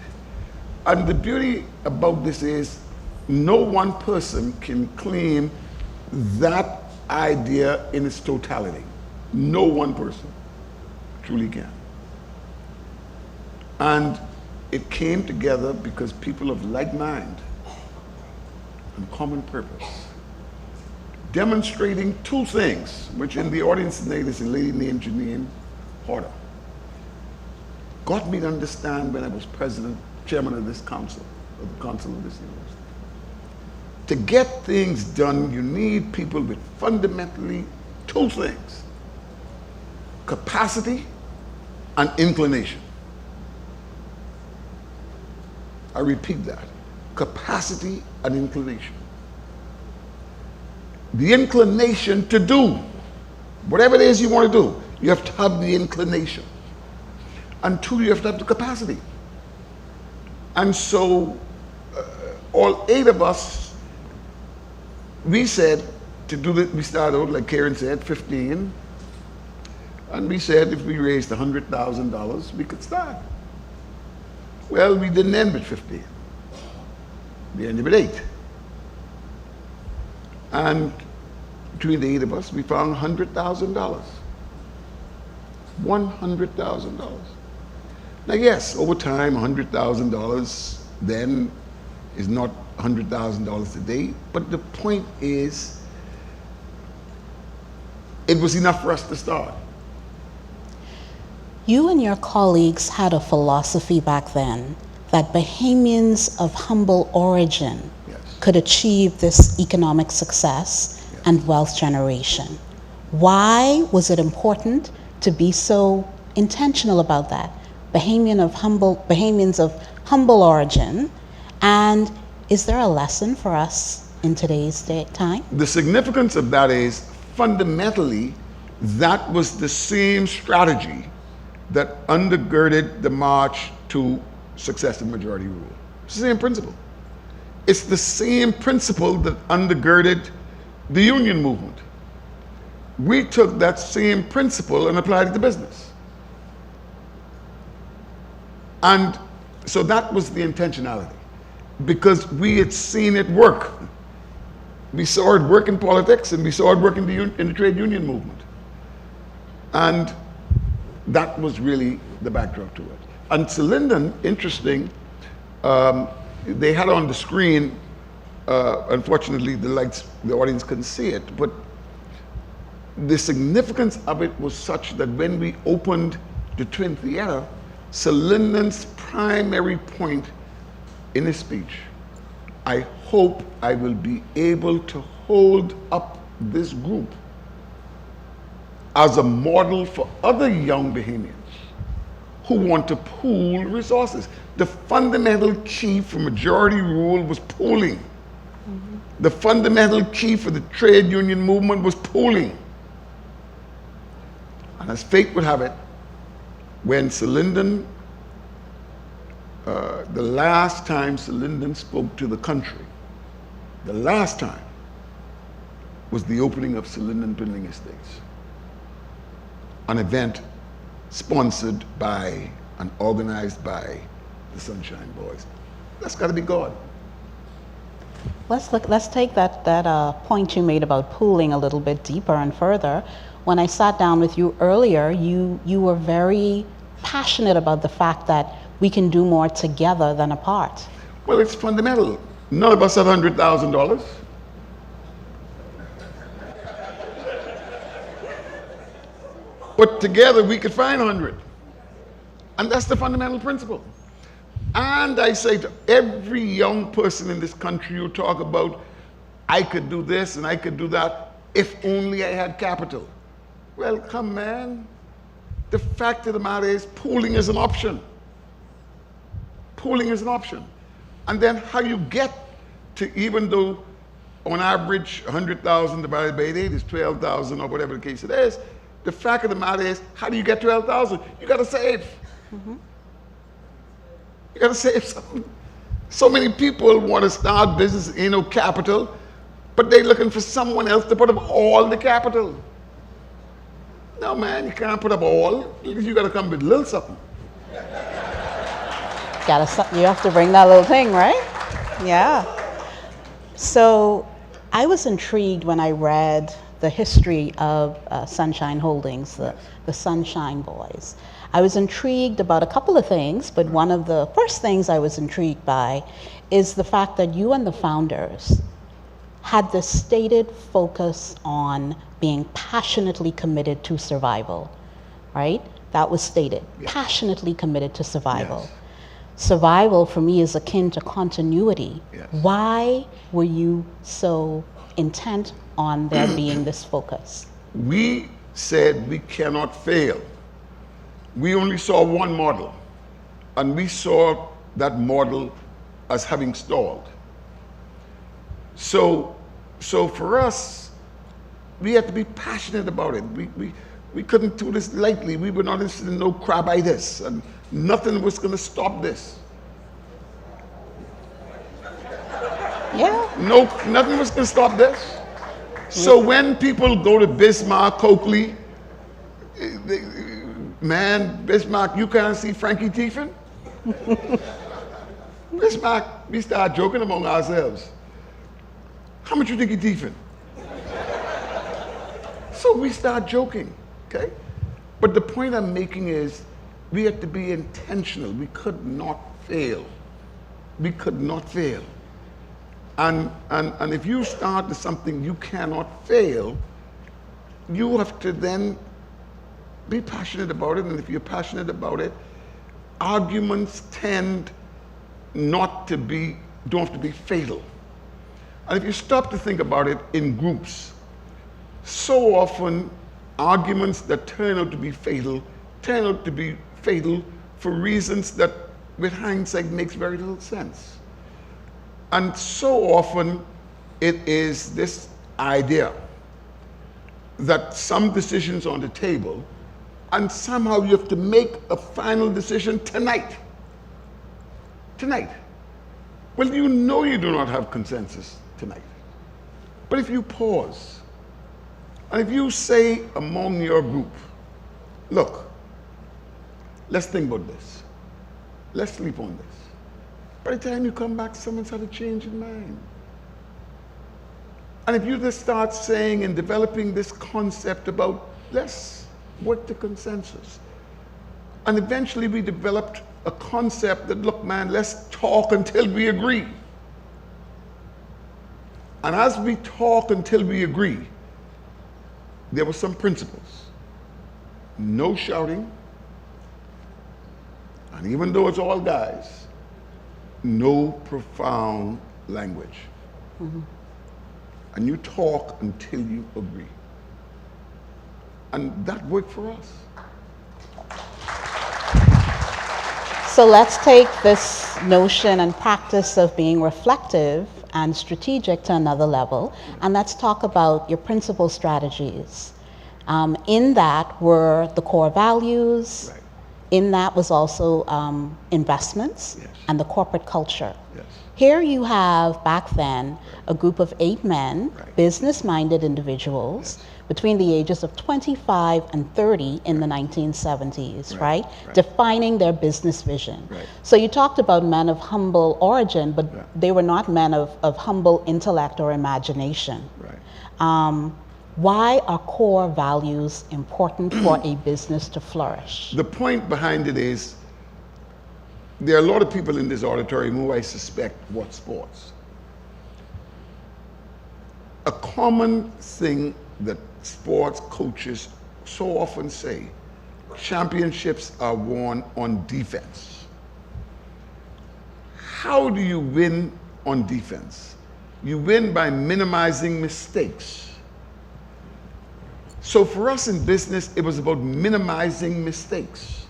And the beauty about this is no one person can claim that idea in its totality. No one person truly can. And it came together because people of like mind and common purpose, demonstrating two things, which in the audience tonight is a lady named Janine Horter, got me to understand when I was chairman of this council, of the council of this university. To get things done, you need people with fundamentally two things: capacity and inclination. I repeat that: capacity and inclination. The inclination to do whatever it is you want to do, you have to have the inclination. And two, you have to have the capacity. And so all 8 of us, we said to do that. We started out, like Karen said, 15. And we said if we raised $100,000, we could start. Well, we didn't end with 15. We ended with 8. And between the 8 of us, we found $100,000. $100,000. Now, yes, over time, $100,000 then is not $100,000 today, but the point is, it was enough for us to start. You and your colleagues had a philosophy back then that Bahamians of humble origin could achieve this economic success and wealth generation. Why was it important to be so intentional about that? Bahamians of humble origin, and is there a lesson for us in today's time? The significance of that is, fundamentally, that was the same strategy that undergirded the march to successive majority rule. It's the same principle. It's the same principle that undergirded the union movement. We took that same principle and applied it to business. And so that was the intentionality, because we had seen it work. We saw it work in politics, and we saw it work in the trade union movement. And that was really the backdrop to it. And so Linden, interesting, they had on the screen, unfortunately the audience couldn't see it, but the significance of it was such that when we opened the Twin Theater, Sir Linden's primary point in his speech, I hope I will be able to hold up this group as a model for other young Bahamians who want to pool resources. The fundamental key for majority rule was pooling. The fundamental key for the trade union movement was pooling. And as fate would have it, when Sir Linden, the last time Sir Linden spoke to the country, the last time, was the opening of Sir Linden Building Estates, an event sponsored by and organized by the Sunshine Boys. That's got to be God. Let's take that point you made about pooling a little bit deeper and further. When I sat down with you earlier, you were very passionate about the fact that we can do more together than apart. Well, it's fundamental. None of us have $100,000. But together we could find 100. And that's the fundamental principle. And I say to every young person in this country who talk about, I could do this and I could do that, if only I had capital. Well, come man. The fact of the matter is, pooling is an option. Pooling is an option. And then how you get to, even though on average 100,000 divided by 8 is 12,000 or whatever the case it is, the fact of the matter is, how do you get 12,000? You got to save. Mm-hmm. You got to save something. So many people want to start business, capital, but they're looking for someone else to put up all the capital. No, man, you can't put up all. You got to come with a little something. You have to bring that little thing, right? Yeah. So I was intrigued when I read the history of Sunshine Holdings, the Sunshine Boys. I was intrigued about a couple of things, but one of the first things I was intrigued by is the fact that you and the founders had this stated focus on being passionately committed to survival, right? That was stated, passionately committed to survival. Yes. Survival for me is akin to continuity. Yes. Why were you so intent on there being this focus? We said we cannot fail. We only saw one model, and we saw that model as having stalled. So for us, we had to be passionate about it. We couldn't do this lightly. We were not interested in no crabitis, and nothing was going to stop this. Yeah. No, nothing was going to stop this. So when people go to Bismarck, Coakley, man, Bismarck, you can't see Frankie Tiefin? Bismarck, we start joking among ourselves. How much you think he Tiefin? So we start joking, okay? But the point I'm making is we had to be intentional. We could not fail. We could not fail. And if you start something you cannot fail, you have to then be passionate about it. And if you're passionate about it, arguments tend don't have to be fatal. And if you stop to think about it in groups, so often arguments that turn out to be fatal turn out to be fatal for reasons that with hindsight makes very little sense. And so often it is this idea that some decisions on the table and somehow you have to make a final decision tonight. Tonight. Well, you know you do not have consensus tonight. But if you pause, and if you say among your group, look, let's think about this. Let's sleep on this. By the time you come back, someone's had a change in mind. And if you just start saying and developing this concept about let's work the consensus. And eventually we developed a concept that, look, man, let's talk until we agree. And as we talk until we agree, there were some principles. No shouting. And even though it's all guys, no profound language. Mm-hmm. And you talk until you agree. And that worked for us. So let's take this notion and practice of being reflective and strategic to another level, and let's talk about your principal strategies. In that were the core values, right. In that was also investments and the corporate culture. Yes. Here you have, back then, a group of 8 men, business-minded individuals, between the ages of 25 and 30 in the 1970s, right? Defining their business vision. So you talked about men of humble origin, but they were not men of humble intellect or imagination. Why are core values important for a business to flourish? The point behind it is, there are a lot of people in this auditorium who I suspect watch sports. A common thing that sports coaches so often say, championships are won on defense. How do you win on defense? You win by minimizing mistakes. So for us in business, it was about minimizing mistakes.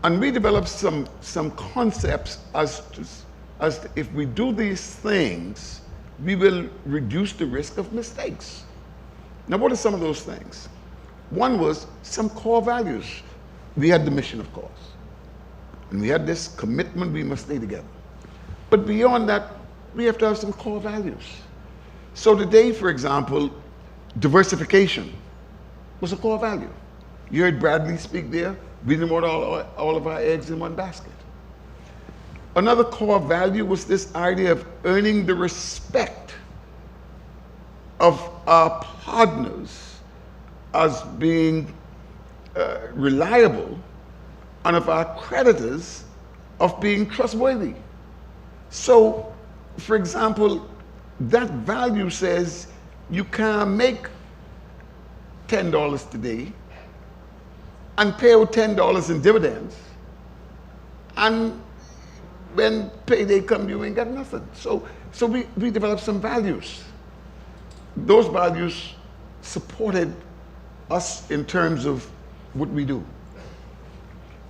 And we developed some concepts as to if we do these things, we will reduce the risk of mistakes. Now, what are some of those things? One was some core values. We had the mission, of course. And we had this commitment we must stay together. But beyond that, we have to have some core values. So today, for example, diversification was a core value. You heard Bradley speak there. We didn't want all of our eggs in one basket. Another core value was this idea of earning the respect of our partners as being reliable, and of our creditors of being trustworthy. So, for example, that value says you can't make $10 today and pay out $10 in dividends, and when payday come, you ain't got nothing. So we developed some values. Those values supported us in terms of what we do.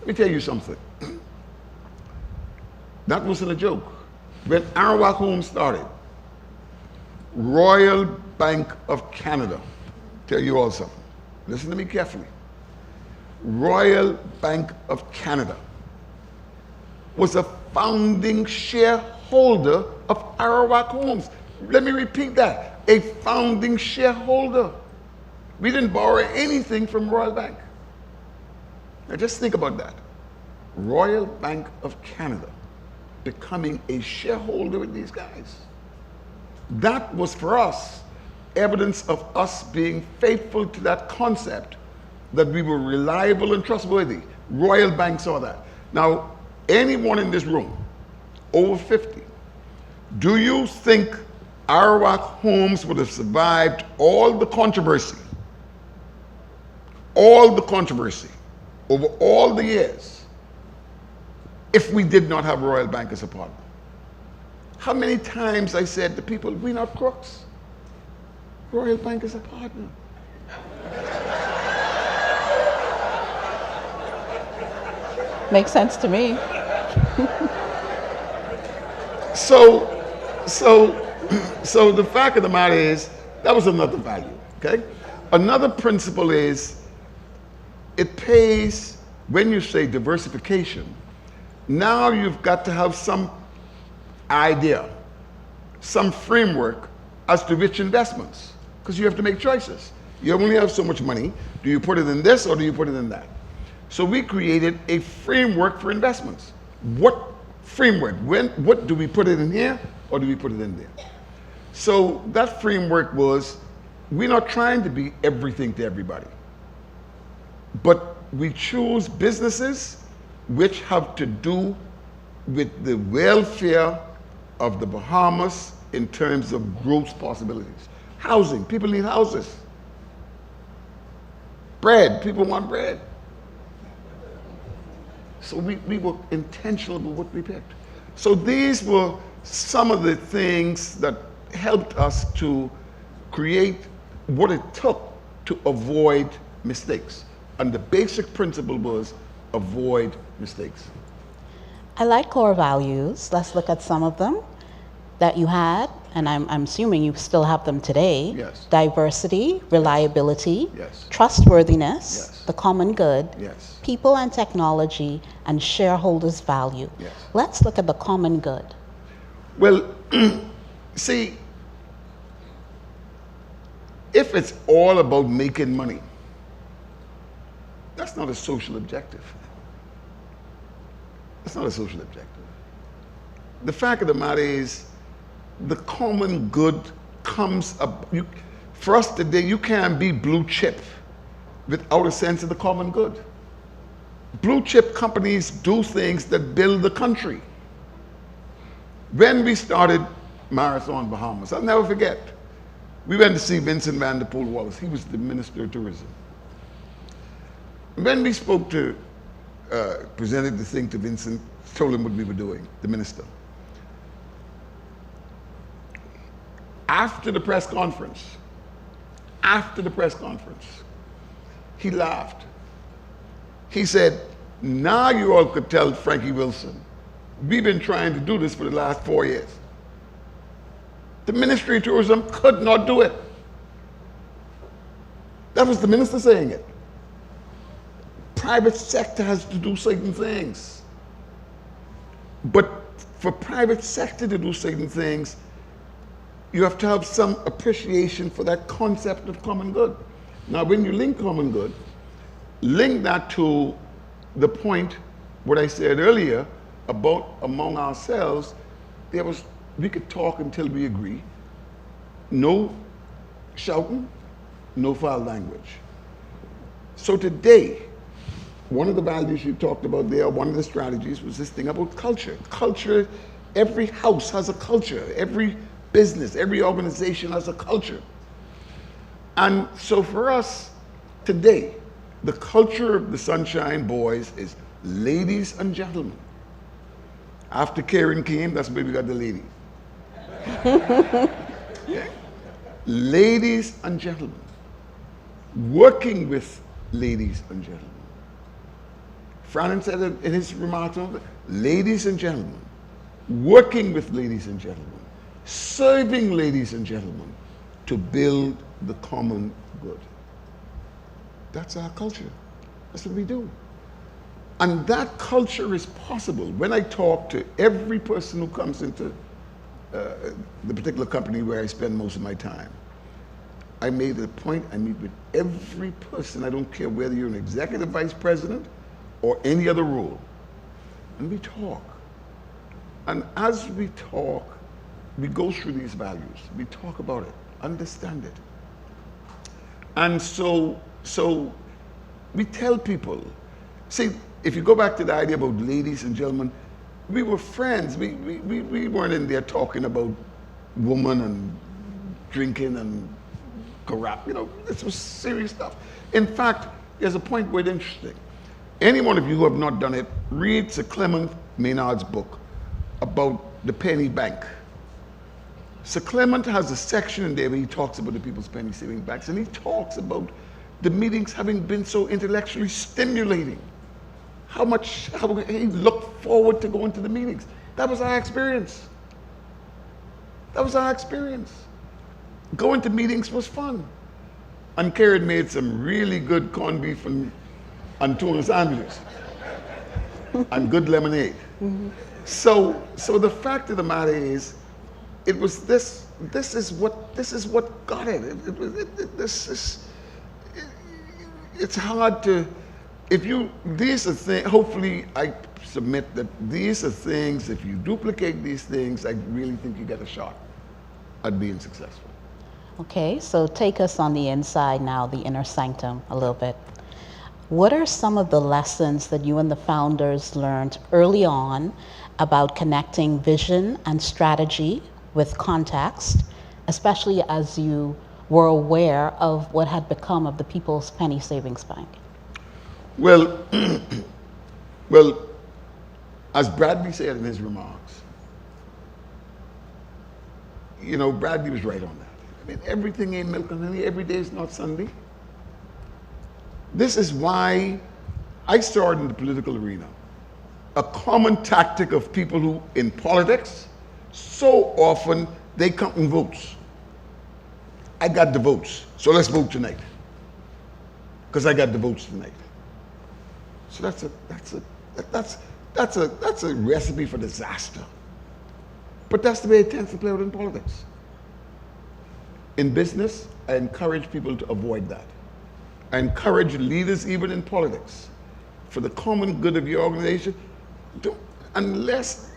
Let me tell you something. That wasn't a joke. When Arawak Home started, Royal Bank of Canada, tell you all something. Listen to me carefully. Royal Bank of Canada was a founding shareholder of Arawak Homes. Let me repeat that. A founding shareholder. We didn't borrow anything from Royal Bank. Now just think about that. Royal Bank of Canada becoming a shareholder with these guys. That was for us evidence of us being faithful to that concept, that we were reliable and trustworthy. Royal Bank saw that. Now, anyone in this room over 50, do you think Arawak Homes would have survived all the controversy over all the years if we did not have Royal Bank as a partner? How many times I said to people, we're not crooks. Royal Bank is a partner. Makes sense to me. So the fact of the matter is, that was another value, okay? Another principle is, it pays, when you say diversification, now you've got to have some idea, some framework as to which investments, because you have to make choices. You only have so much money. Do you put it in this or do you put it in that? So we created a framework for investments. What framework? What do we put it in here or do we put it in there? So that framework was, we're not trying to be everything to everybody, but we choose businesses which have to do with the welfare of the Bahamas in terms of growth possibilities. Housing, people need houses. Bread, people want bread. So we were intentional with what we picked. So these were some of the things that helped us to create what it took to avoid mistakes. And the basic principle was avoid mistakes. I like core values. Let's look at some of them that you had. and I'm assuming you still have them today. Yes. Diversity, reliability, Yes. trustworthiness, Yes. the common good, Yes. people and technology, and shareholders' value. Yes. Let's look at the common good. Well, see, if it's all about making money, that's not a social objective. That's not a social objective. The fact of the matter is, the common good comes up. For us today, you can't be blue chip without a sense of the common good. Blue chip companies do things that build the country. When we started Marathon Bahamas, I'll never forget, we went to see Vincent van der Poel Wallace. He was the Minister of Tourism. When we spoke to, presented the thing to Vincent, told him what we were doing, the minister. After the press conference, he laughed. He said, now you all could tell Frankie Wilson, we've been trying to do this for the last 4 years. The Ministry of Tourism could not do it. That was the minister saying it. Private sector has to do certain things. But for private sector to do certain things, you have to have some appreciation for that concept of common good. Now, when you link common good, link that to the point what I said earlier about among ourselves, we could talk until we agree. No shouting, no foul language. So today, one of the values you talked about there, one of the strategies was this thing about culture. Culture, every house has a culture. Every business, every organization has a culture. And so for us today, the culture of the Sunshine Boys is ladies and gentlemen. After Karen came, that's where we got the ladies. Okay? Ladies and gentlemen. Working with ladies and gentlemen. Franklyn said it in his remarks, ladies and gentlemen. Working with ladies and gentlemen. Serving ladies and gentlemen to build the common good. That's our culture. That's what we do. And that culture is possible. When I talk to every person who comes into the particular company where I spend most of my time, I made it a point, I meet with every person, I don't care whether you're an executive vice president or any other role, and we talk. And as we talk, we go through these values. We talk about it, understand it. And so we tell people, see, if you go back to the idea about ladies and gentlemen, we were friends. We weren't in there talking about women and drinking and corrupt. This was serious stuff. In fact, there's a point where it's interesting. Any one of you who have not done it, read Sir Clement Maynard's book about the penny bank. Sir Clement has a section in there where he talks about the People's Penny Saving Banks, and he talks about the meetings having been so intellectually stimulating. How he looked forward to going to the meetings. That was our experience. Going to meetings was fun. And Karen made some really good corned beef and tuna sandwiches and good lemonade. Mm-hmm. So the fact of the matter is, it was this is what got it. It's hard to, these are things, hopefully I submit that these are things, if you duplicate these things, I really think you get a shot at being successful. Okay, so take us on the inside now, the inner sanctum a little bit. What are some of the lessons that you and the founders learned early on about connecting vision and strategy with context, especially as you were aware of what had become of the People's Penny Savings Bank? Well, as Bradley said in his remarks, Bradley was right on that. I mean, everything ain't milk and honey. Every day is not Sunday. This is why I started in the political arena. A common tactic of people who, in politics, so often they counting votes. I got the votes, so let's vote tonight. Because I got the votes tonight. So that's a recipe for disaster. But that's the way it tends to play out in politics. In business, I encourage people to avoid that. I encourage leaders, even in politics, for the common good of your organization, unless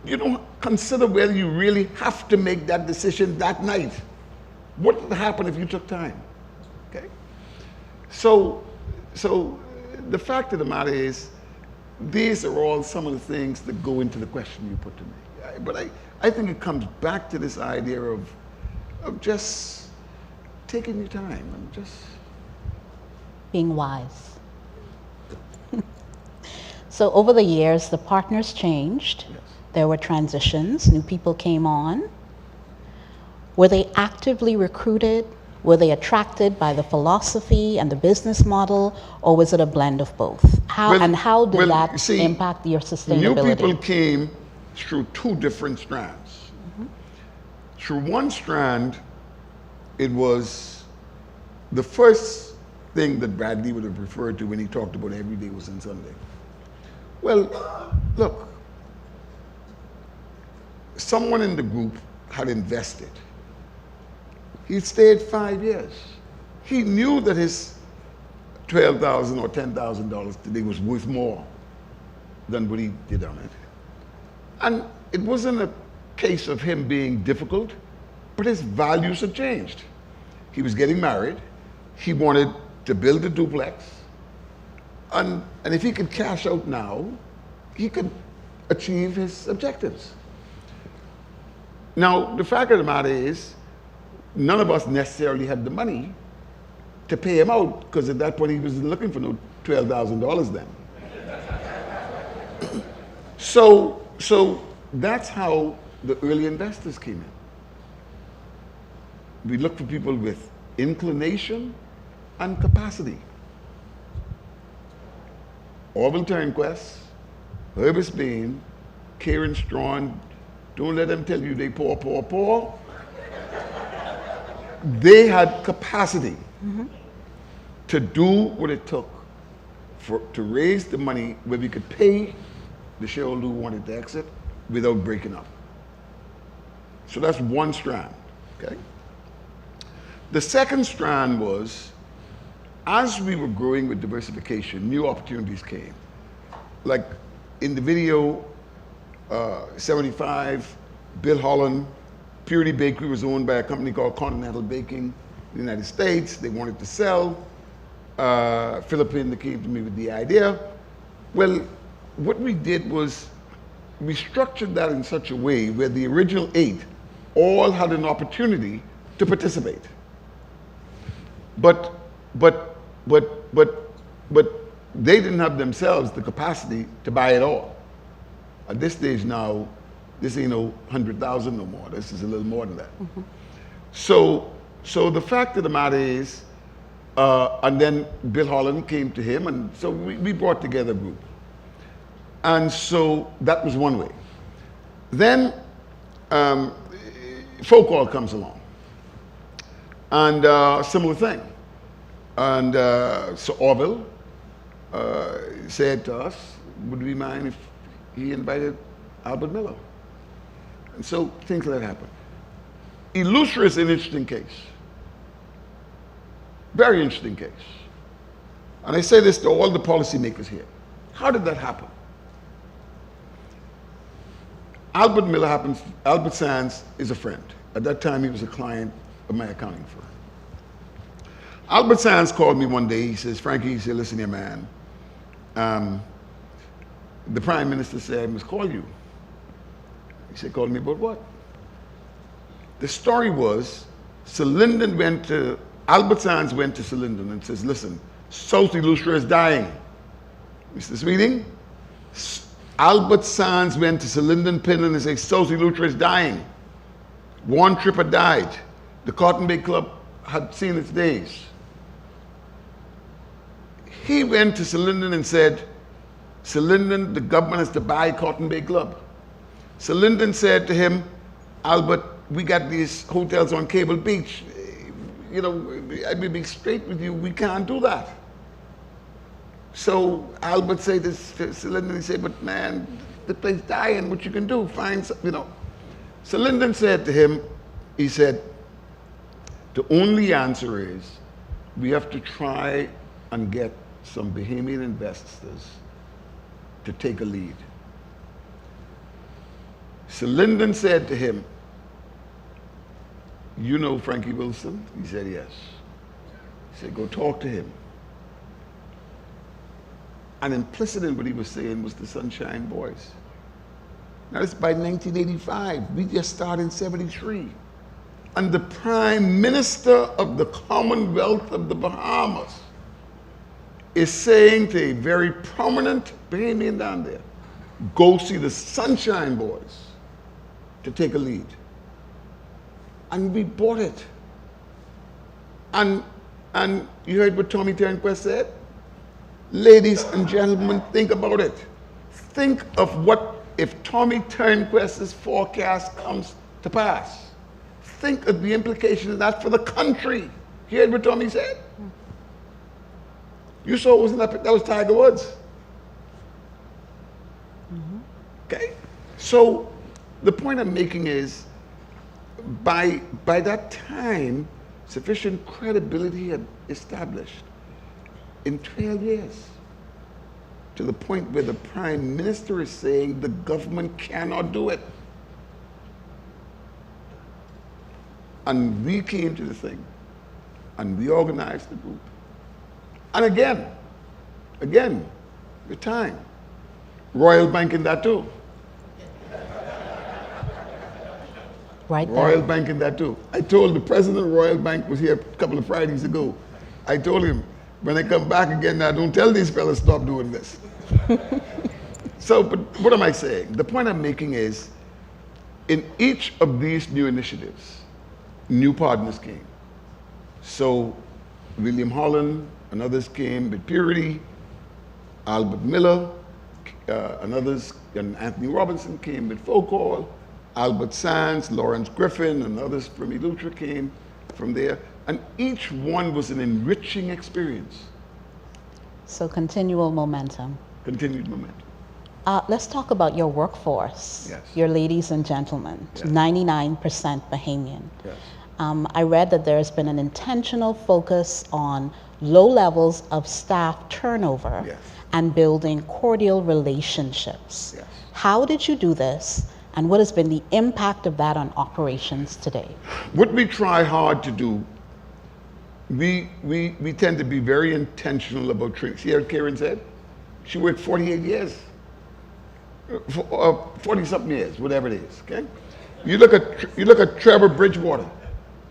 you don't consider whether you really have to make that decision that night. What would happen if you took time? Okay? So the fact of the matter is, these are all some of the things that go into the question you put to me. But I think it comes back to this idea of just taking your time and just being wise. So over the years, the partners changed. Yes. There were transitions, new people came on. Were they actively recruited? Were they attracted by the philosophy and the business model, or was it a blend of both? How did that impact your sustainability? New people came through two different strands. Mm-hmm. Through one strand, it was the first thing that Bradley would have referred to when he talked about every day was on Sunday. Well, look, someone in the group had invested. He stayed 5 years. He knew that his $12,000 or $10,000 today was worth more than what he did on it. And it wasn't a case of him being difficult, but his values had changed. He was getting married. He wanted to build a duplex. And if he could cash out now, he could achieve his objectives. Now, the fact of the matter is, none of us necessarily had the money to pay him out, because at that point he wasn't looking for no $12,000 then. So that's how the early investors came in. We looked for people with inclination and capacity. Orville Turnquest, Herbert Spain, Karen Strawn, don't let them tell you they poor, poor, poor. They had capacity to do what it took to raise the money where we could pay the shareholder who wanted to exit without breaking up. So that's one strand, okay? The second strand was, as we were growing with diversification, new opportunities came. Like in the video, 75, Bill Holland, Purity Bakery was owned by a company called Continental Baking in the United States. They wanted to sell. Philippine came to me with the idea. Well, what we did was we structured that in such a way where the original 8 all had an opportunity to participate. But they didn't have themselves the capacity to buy it all. At this stage now, this ain't no 100,000 no more. This is a little more than that. Mm-hmm. So the fact of the matter is, and then Bill Holland came to him, and so we brought together a group. And so that was one way. Then Folk Oil comes along, and similar thing. And so Orville said to us, would we mind if he invited Albert Miller? And so things like that happen. Illustra is an interesting case. Very interesting case. And I say this to all the policymakers here. How did that happen? Albert Sands is a friend. At that time, he was a client of my accounting firm. Albert Sands called me one day. He says, Frankie, he said, listen here, man. The Prime Minister said I must call you. He said, call me about what? The story was, Albert Sands went to Sir Lyndon and says, listen, South Illustra is dying. Mr. Sweeting, Albert Sands went to Sir Lyndon Pinnon and said, South Illustra is dying. One Tripper died. The Cotton Bay Club had seen its days. He went to Sir Lyndon and said, Sir Lyndon, the government has to buy Cotton Bay Club. Sir Lyndon said to him, Albert, we got these hotels on Cable Beach. You know, I'd be straight with you, we can't do that. So Albert said this to Lyndon, he said, but man, the place dying, what you can do, find some, you know. So Lyndon said to him, he said, the only answer is we have to try and get some Bahamian investors to take a lead. So Lyndon said to him, you know Frankie Wilson? He said, yes. He said, go talk to him. And implicit in what he was saying was the Sunshine Boys. Now this is by 1985. We just started in 73. And the Prime Minister of the Commonwealth of the Bahamas is saying to a very prominent Bahamian down there, go see the Sunshine Boys to take a lead. And we bought it. And you heard what Tommy Turnquest said? Ladies and gentlemen, think about it. Think of what if Tommy Turnquest's forecast comes to pass. Think of the implications of that for the country. You heard what Tommy said? You saw it wasn't that was Tiger Woods. Okay? So the point I'm making is by that time, sufficient credibility had established in 12 years to the point where the Prime Minister is saying the government cannot do it. And we came to the thing and we organized the group. And again, with time, Royal Bank in that too. Right there. Royal Bank in that too. I told the president of Royal Bank was here a couple of Fridays ago. I told him, when I come back again now, don't tell these fellas stop doing this. So, but what am I saying? The point I'm making is, in each of these new initiatives, new partners came. So William Holland and others came with Purity, Albert Miller and others, and Anthony Robinson came with Folk Hall, Albert Sands, Lawrence Griffin and others from Elutra came from there, and each one was an enriching experience. So continual momentum. Continued momentum. Let's talk about your workforce, yes. your ladies and gentlemen, yes. 99% Bahamian. Yes. I read that there's been an intentional focus on low levels of staff turnover yes. and building cordial relationships. Yes. How did you do this, and what has been the impact of that on operations today? What we try hard to do, we tend to be very intentional about training. See what Karen said? She worked 48 years, 40-something years, whatever it is, okay? You look at Trevor Bridgewater,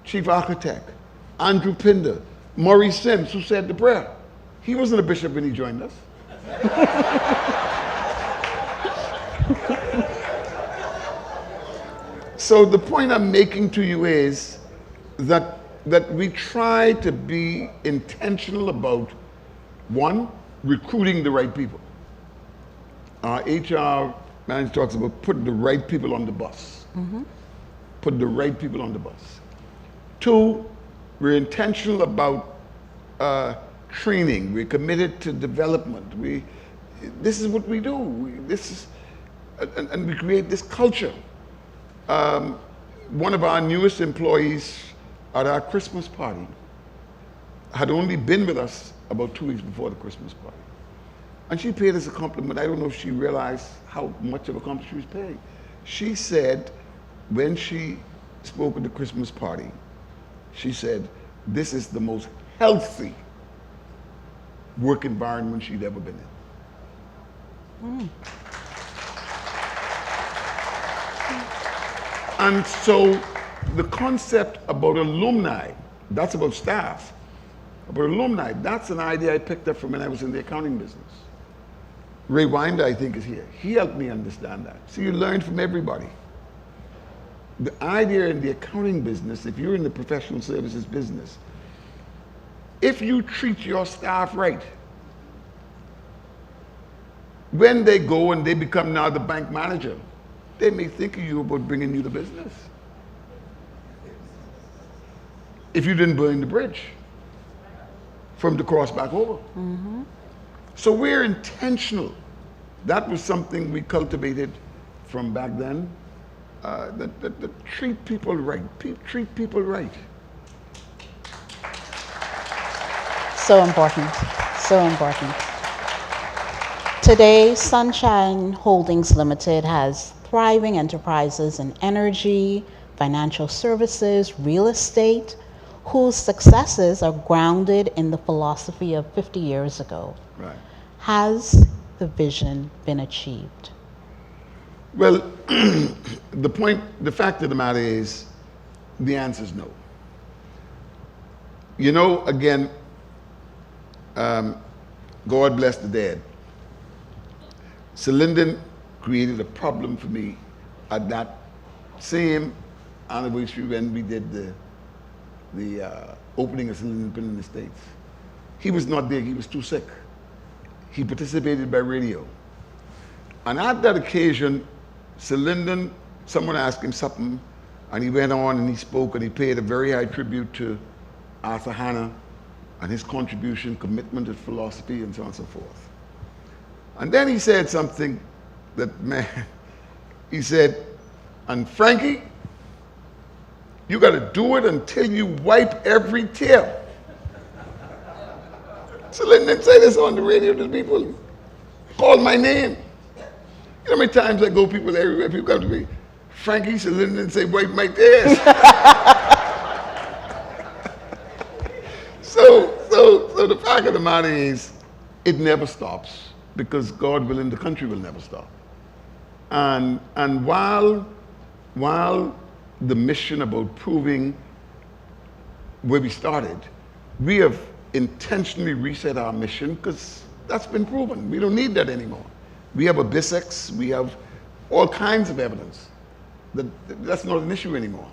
chief architect, Andrew Pinder, Maurice Sims, who said the prayer. He wasn't a bishop when he joined us. So the point I'm making to you is that we try to be intentional about, one, recruiting the right people. Our HR manager talks about putting the right people on the bus. Put the right people on the bus. Two, we're intentional about training. We're committed to development. This is what we do. And we create this culture. One of our newest employees at our Christmas party had only been with us about 2 weeks before the Christmas party. And she paid us a compliment. I don't know if she realized how much of a compliment she was paying. She said, when she spoke at the Christmas party, she said, this is the most healthy work environment she'd ever been in. And so the concept about alumni, that's about staff, about alumni, that's an idea I picked up from when I was in the accounting business. Ray Winder, I think, is here. He helped me understand that. So you learn from everybody. The idea in the accounting business, if you're in the professional services business, if you treat your staff right, when they go and they become now the bank manager, they may think of you about bringing you the business. if you didn't burn the bridge for him to cross back over. So we're intentional. That was something we cultivated from back then. That treat people right. Treat people right. So important. So important. Today, Sunshine Holdings Limited has thriving enterprises in energy, financial services, real estate, whose successes are grounded in the philosophy of 50 years ago. Right. Has the vision been achieved? Well, the fact of the matter is, the answer is no. You know, again, God bless the dead. Sir Lyndon created a problem for me at that same anniversary when we did the opening of Sir Lyndon Pin in the States. He was not there, he was too sick. He participated by radio. And at that occasion, Sir Lyndon, someone asked him something, and he went on and he spoke and he paid a very high tribute to Arthur Hanna and his contribution, commitment to philosophy, and so on and so forth. And then he said something that, man, he said, and Frankie, you got to do it until you wipe every tear. So Lyndon say this on the radio to people, call my name. You know how many times I go people everywhere, people come to me, Frankie, so Lyndon say, wipe my tears. So the fact of the matter is, it never stops, because God willing, the country will never stop. And while the mission about proving where we started, we have intentionally reset our mission, because that's been proven. We don't need that anymore. We have a BISEX, we have all kinds of evidence that that's not an issue anymore.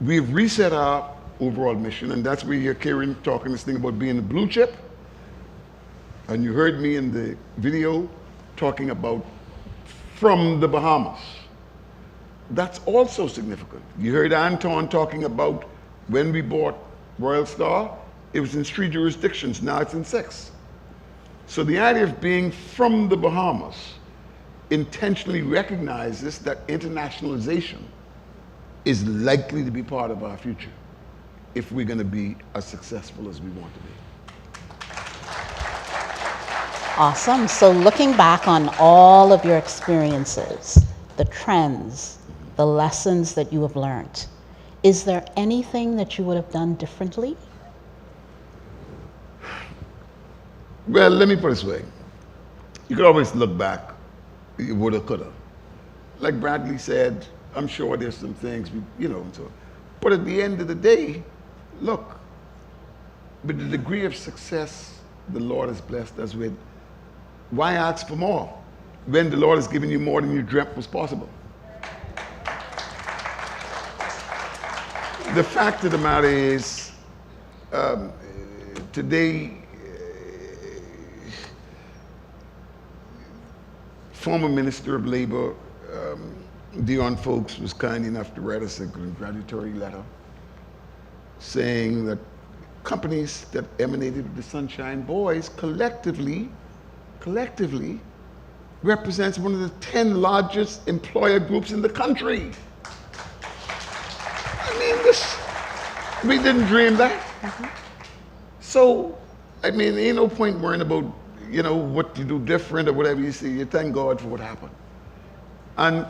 We've reset our overall mission, and that's where you hear Karen talking this thing about being a blue chip. And you heard me in the video talking about from the Bahamas. That's also significant. You heard Anton talking about when we bought Royal Star, it was in 3 jurisdictions, now it's in 6. So the idea of being from the Bahamas intentionally recognizes that internationalization is likely to be part of our future if we're going to be as successful as we want to be. Awesome. So looking back on all of your experiences, the trends, the lessons that you have learned, is there anything that you would have done differently? Well, let me put it this way. You could always look back, you woulda, coulda. Like Bradley said, I'm sure there's some things, but at the end of the day, look, with the degree of success the Lord has blessed us with, why ask for more when the Lord has given you more than you dreamt was possible? The fact of the matter is, today, former Minister of Labor, Dion Folks, was kind enough to write us a congratulatory letter saying that companies that emanated with the Sunshine Boys collectively represents one of the 10 largest employer groups in the country. I mean, we didn't dream that. So, I mean, ain't no point worrying about, what you do different or whatever you see. You thank God for what happened. And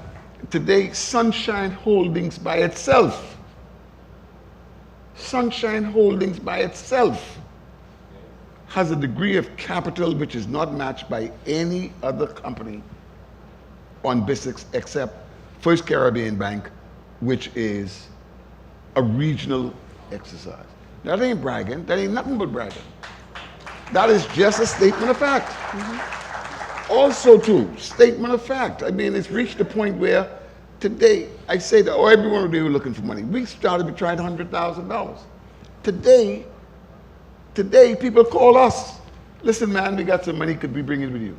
today, Sunshine Holdings by itself has a degree of capital which is not matched by any other company on BISEX except First Caribbean Bank, which is a regional exercise. That ain't bragging. That ain't nothing but bragging. That is just a statement of fact. Also, too, statement of fact. I mean, it's reached a point where today, I say that, everyone will be looking for money. We started, we tried $100,000. Today, people call us. Listen, man, we got some money, could we bring it with you?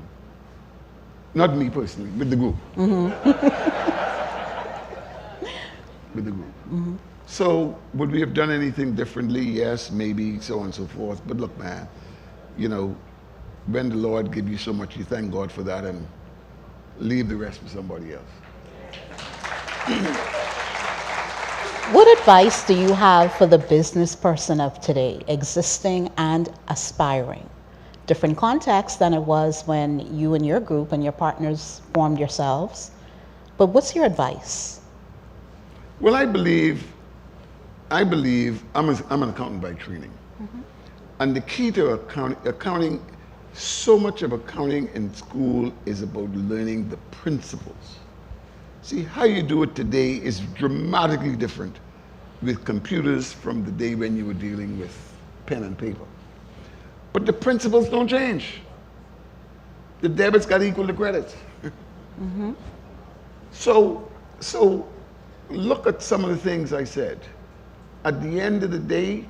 Not me personally, with the group. With the group. So would we have done anything differently? Yes, maybe, so on and so forth. But look, man, you know, when the Lord gives you so much, you thank God for that and leave the rest for somebody else. What advice do you have for the business person of today, existing and aspiring? Different context than it was when you and your group and your partners formed yourselves. But what's your advice? Well, I believe I'm an accountant by training. And the key to accounting, so much of accounting in school is about learning the principles. See, how you do it today is dramatically different with computers from the day when you were dealing with pen and paper. But the principles don't change. The debits got to equal the credits. So look at some of the things I said. At the end of the day,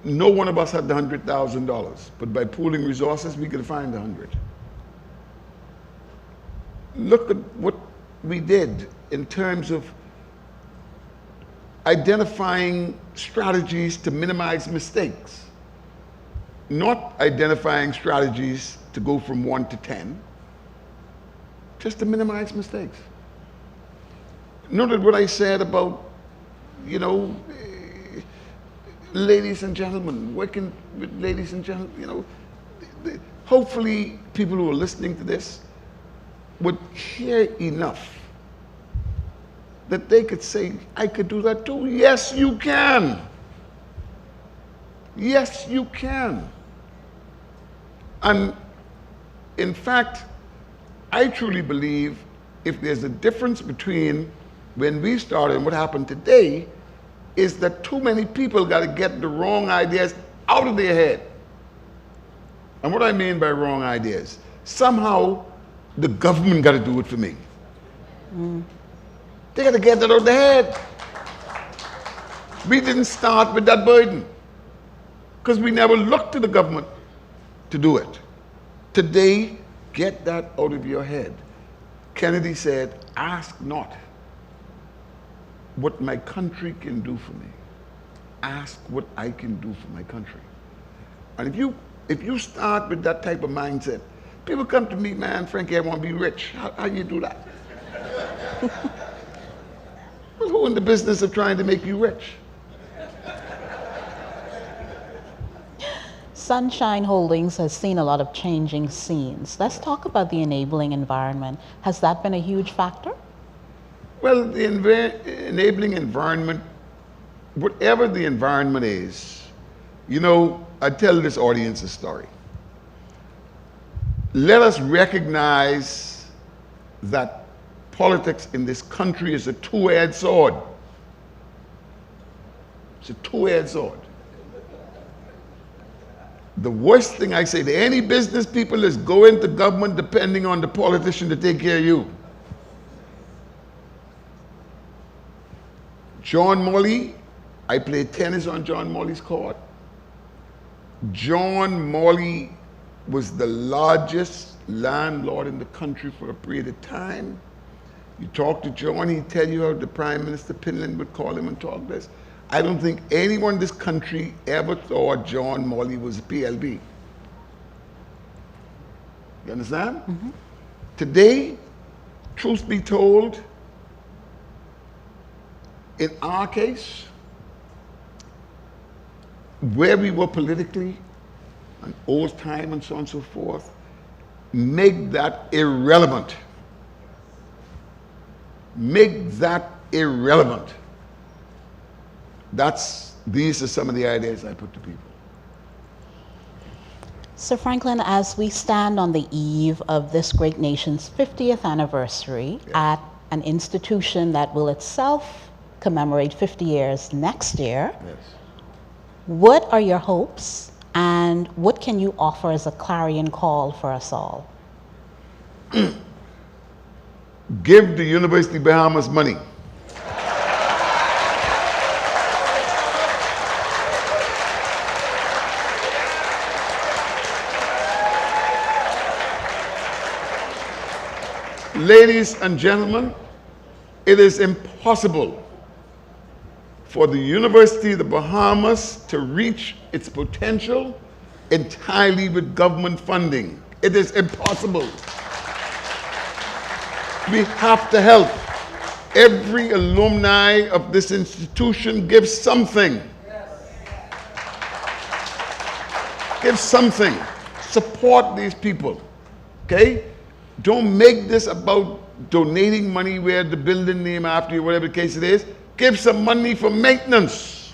no one of us had the $100,000, but by pooling resources, we could find the 100. Look at what we did in terms of identifying strategies to minimize mistakes, not identifying strategies to go from 1 to 10, just to minimize mistakes. Noted what I said about, you know, ladies and gentlemen, working with ladies and gentlemen, you know, hopefully people who are listening to this would hear enough that they could say, I could do that too. Yes, you can. Yes, you can. And in fact, I truly believe if there's a difference between when we started and what happened today, is that too many people got to get the wrong ideas out of their head. And what I mean by wrong ideas, somehow the government got to do it for me. They got to get that out of their head. We didn't start with that burden because we never looked to the government to do it. Today, get that out of your head. Kennedy said, ask not what my country can do for me. Ask what I can do for my country. And if you start with that type of mindset, people come to me, man, Frankie, I want to be rich. How you do that? Well, who in the business of trying to make you rich? Sunshine Holdings has seen a lot of changing scenes. Let's talk about the enabling environment. Has that been a huge factor? Well, the enabling environment, whatever the environment is, you know, I tell this audience a story. Let us recognize that politics in this country is a two-edged sword. It's a two-edged sword. The worst thing I say to any business people is go into government depending on the politician to take care of you. John Morley, I played tennis on John Morley's court. John Morley was the largest landlord in the country for a period of time. You talk to John, he'd tell you how the Prime Minister Pinland would call him and talk this. I don't think anyone in this country ever thought John Morley was a PLB. You understand? Today, truth be told, in our case, where we were politically, and old time and so on and so forth, make that irrelevant. Make that irrelevant. These are some of the ideas I put to people. Sir Franklyn, as we stand on the eve of this great nation's 50th anniversary at an institution that will itself commemorate 50 years next year, what are your hopes and what can you offer as a clarion call for us all? Give the University of Bahamas money. Ladies and gentlemen, it is impossible for the University of the Bahamas to reach its potential entirely with government funding. It is impossible. We have to help. Every alumni of this institution gives something. Give something. Support these people, okay? Don't make this about donating money where the building name after you, whatever the case it is. Give some money for maintenance.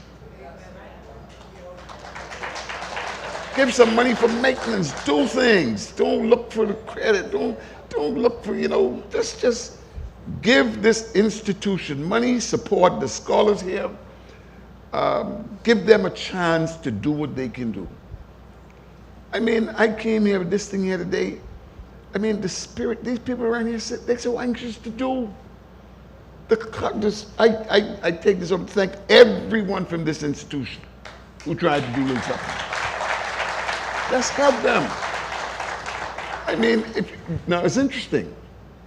Give some money for maintenance. Do things. Don't look for the credit. Don't look for, just give this institution money, support the scholars here, give them a chance to do what they can do. I mean, I came here with this thing here today. I mean, the spirit, these people around here, they're so anxious to do. I take this up to thank everyone from this institution who tried to do something. Let's help them. I mean, now it's interesting.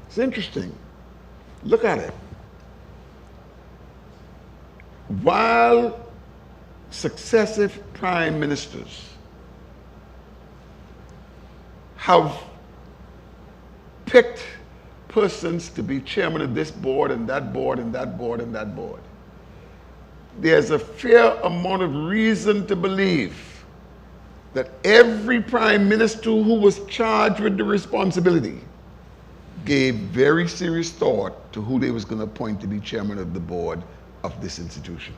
It's interesting. Look at it. While successive prime ministers have picked persons to be chairman of this board and that board and that board and that board, there's a fair amount of reason to believe that every prime minister who was charged with the responsibility gave very serious thought to who they was going to appoint to be chairman of the board of this institution.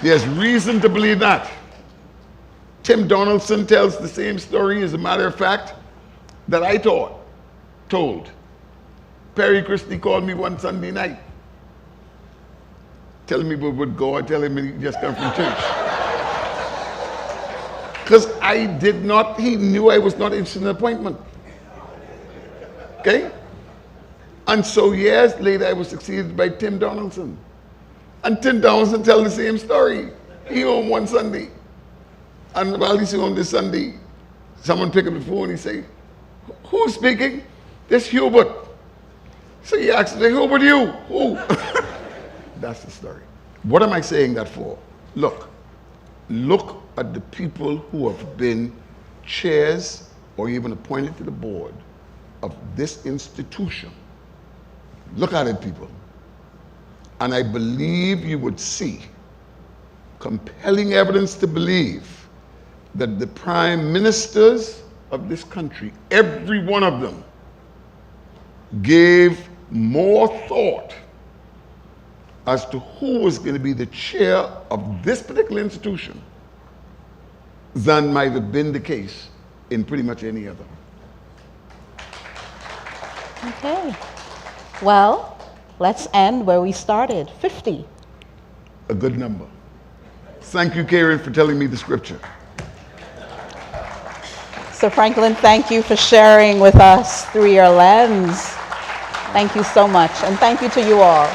There's reason to believe that. Tim Donaldson tells the same story, as a matter of fact, that I told. Perry Christie called me one Sunday night, telling me we would go. I tell him he just come from church. Because he knew I was not interested in an appointment. Okay? And so years later, I was succeeded by Tim Donaldson. And Tim Donaldson tells the same story. He home one Sunday. And while he's home this Sunday, someone pick up the phone and he say, "Who's speaking?" "This Hubert." So he asks, "Hubert, you? Who?" That's the story. What am I saying that for? Look at the people who have been chairs or even appointed to the board of this institution. Look at it, people. And I believe you would see compelling evidence to believe that the prime ministers of this country, every one of them, gave more thought as to who was going to be the chair of this particular institution than might have been the case in pretty much any other. Okay. Well, let's end where we started, 50. A good number. Thank you, Karen, for telling me the scripture. So Franklyn, thank you for sharing with us through your lens. Thank you so much, and thank you to you all.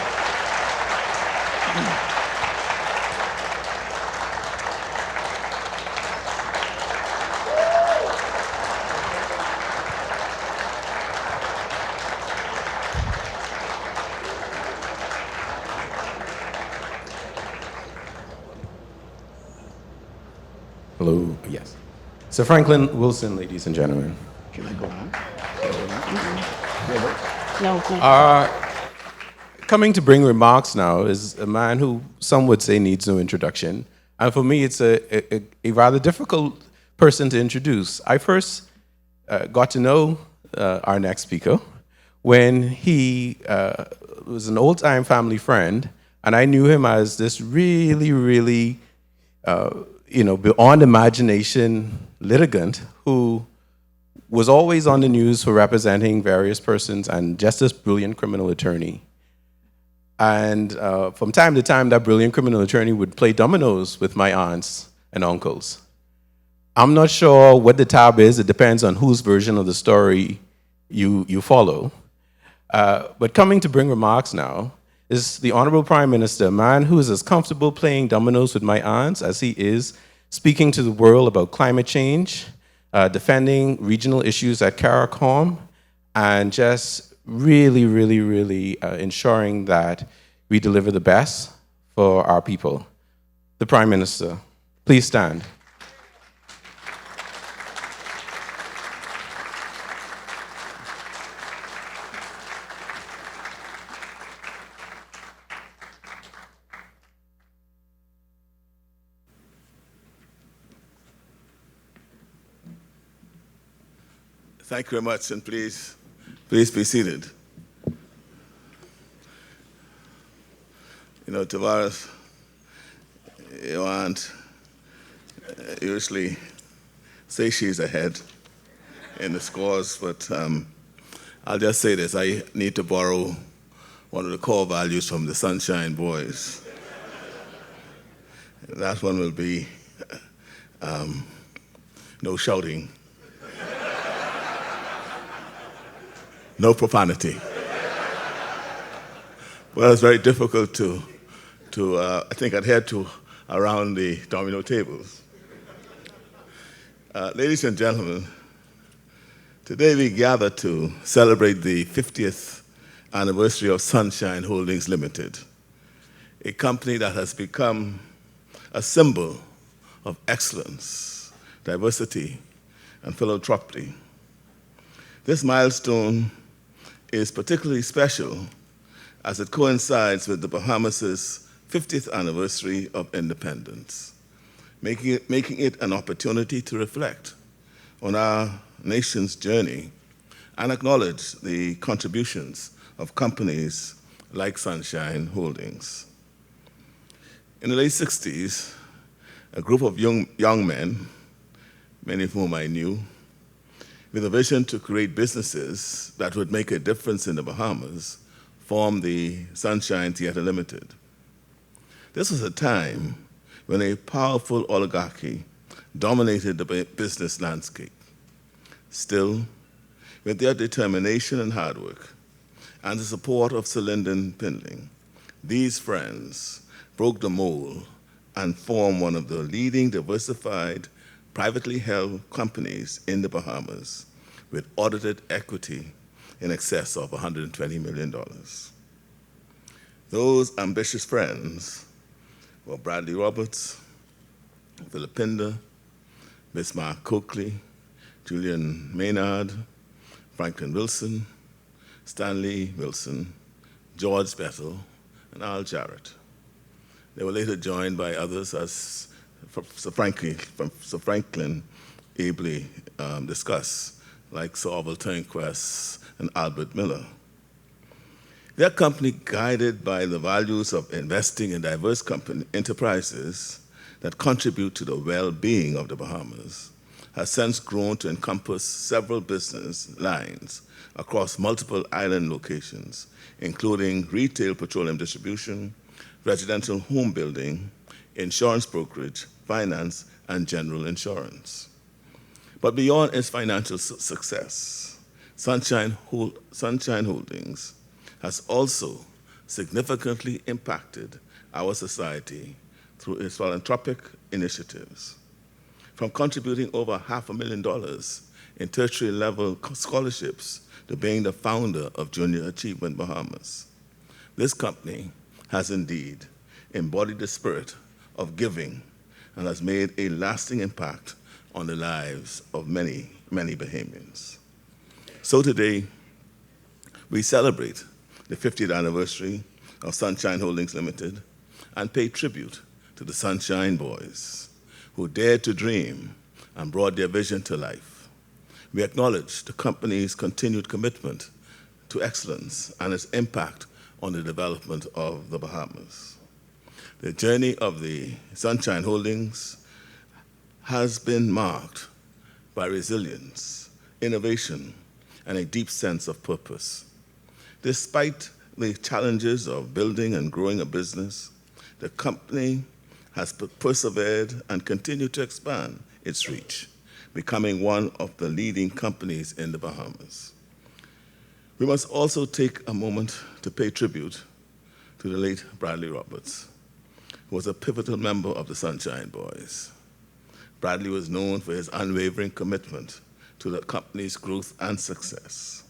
Hello, yes. So Franklyn Wilson, ladies and gentlemen. Can I go on? No. Coming to bring remarks now is a man who some would say needs no introduction. And for me, it's a rather difficult person to introduce. I first got to know our next speaker when he was an old-time family friend, and I knew him as this really, beyond imagination litigant who was always on the news for representing various persons and just this brilliant criminal attorney. And from time to time, that brilliant criminal attorney would play dominoes with my aunts and uncles. I'm not sure what the tab is. It depends on whose version of the story you follow. But coming to bring remarks now is the Honorable Prime Minister, a man who is as comfortable playing dominoes with my aunts as he is speaking to the world about climate change, defending regional issues at CARICOM, and just really ensuring that we deliver the best for our people. The Prime Minister, please stand. Thank you very much, and please be seated. You know, Tavares, you want usually say she's ahead in the scores, but I'll just say this. I need to borrow one of the core values from the Sunshine Boys. That one will be no shouting, no profanity. Well, it's very difficult to I think, adhere to around the domino tables. Ladies and gentlemen, today we gather to celebrate the 50th anniversary of Sunshine Holdings Limited, a company that has become a symbol of excellence, diversity, and philanthropy. This milestone is particularly special as it coincides with the Bahamas' 50th anniversary of independence, making it an opportunity to reflect on our nation's journey and acknowledge the contributions of companies like Sunshine Holdings. In the late 60s, a group of young men, many of whom I knew, with a vision to create businesses that would make a difference in the Bahamas, formed the Sunshine Theatre Limited. This was a time when a powerful oligarchy dominated the business landscape. Still, with their determination and hard work, and the support of Sir Lyndon Pindling, these friends broke the mold and formed one of the leading diversified, privately held companies in the Bahamas, with audited equity in excess of $120 million. Those ambitious friends were Bradley Roberts, Philip Pinder, Bismarck Coakley, Julian Maynard, Franklyn Wilson, Stanley Wilson, George Bettel, and Al Jarrett. They were later joined by others, as Sir Franklyn ably discussed, like Sir Orville Turnquest and Albert Miller. Their company, guided by the values of investing in diverse enterprises that contribute to the well-being of the Bahamas, has since grown to encompass several business lines across multiple island locations, including retail petroleum distribution, residential home building, insurance brokerage, finance, and general insurance. But beyond its financial success, Sunshine Holdings has also significantly impacted our society through its philanthropic initiatives. From contributing over $500,000 in tertiary level scholarships to being the founder of Junior Achievement Bahamas, this company has indeed embodied the spirit of giving and has made a lasting impact on the lives of many, many Bahamians. So today, we celebrate the 50th anniversary of Sunshine Holdings Limited and pay tribute to the Sunshine Boys, who dared to dream and brought their vision to life. We acknowledge the company's continued commitment to excellence and its impact on the development of the Bahamas. The journey of the Sunshine Holdings has been marked by resilience, innovation, and a deep sense of purpose. Despite the challenges of building and growing a business, the company has persevered and continued to expand its reach, becoming one of the leading companies in the Bahamas. We must also take a moment to pay tribute to the late Bradley Roberts, who was a pivotal member of the Sunshine Boys. Bradley was known for his unwavering commitment to the company's growth and success.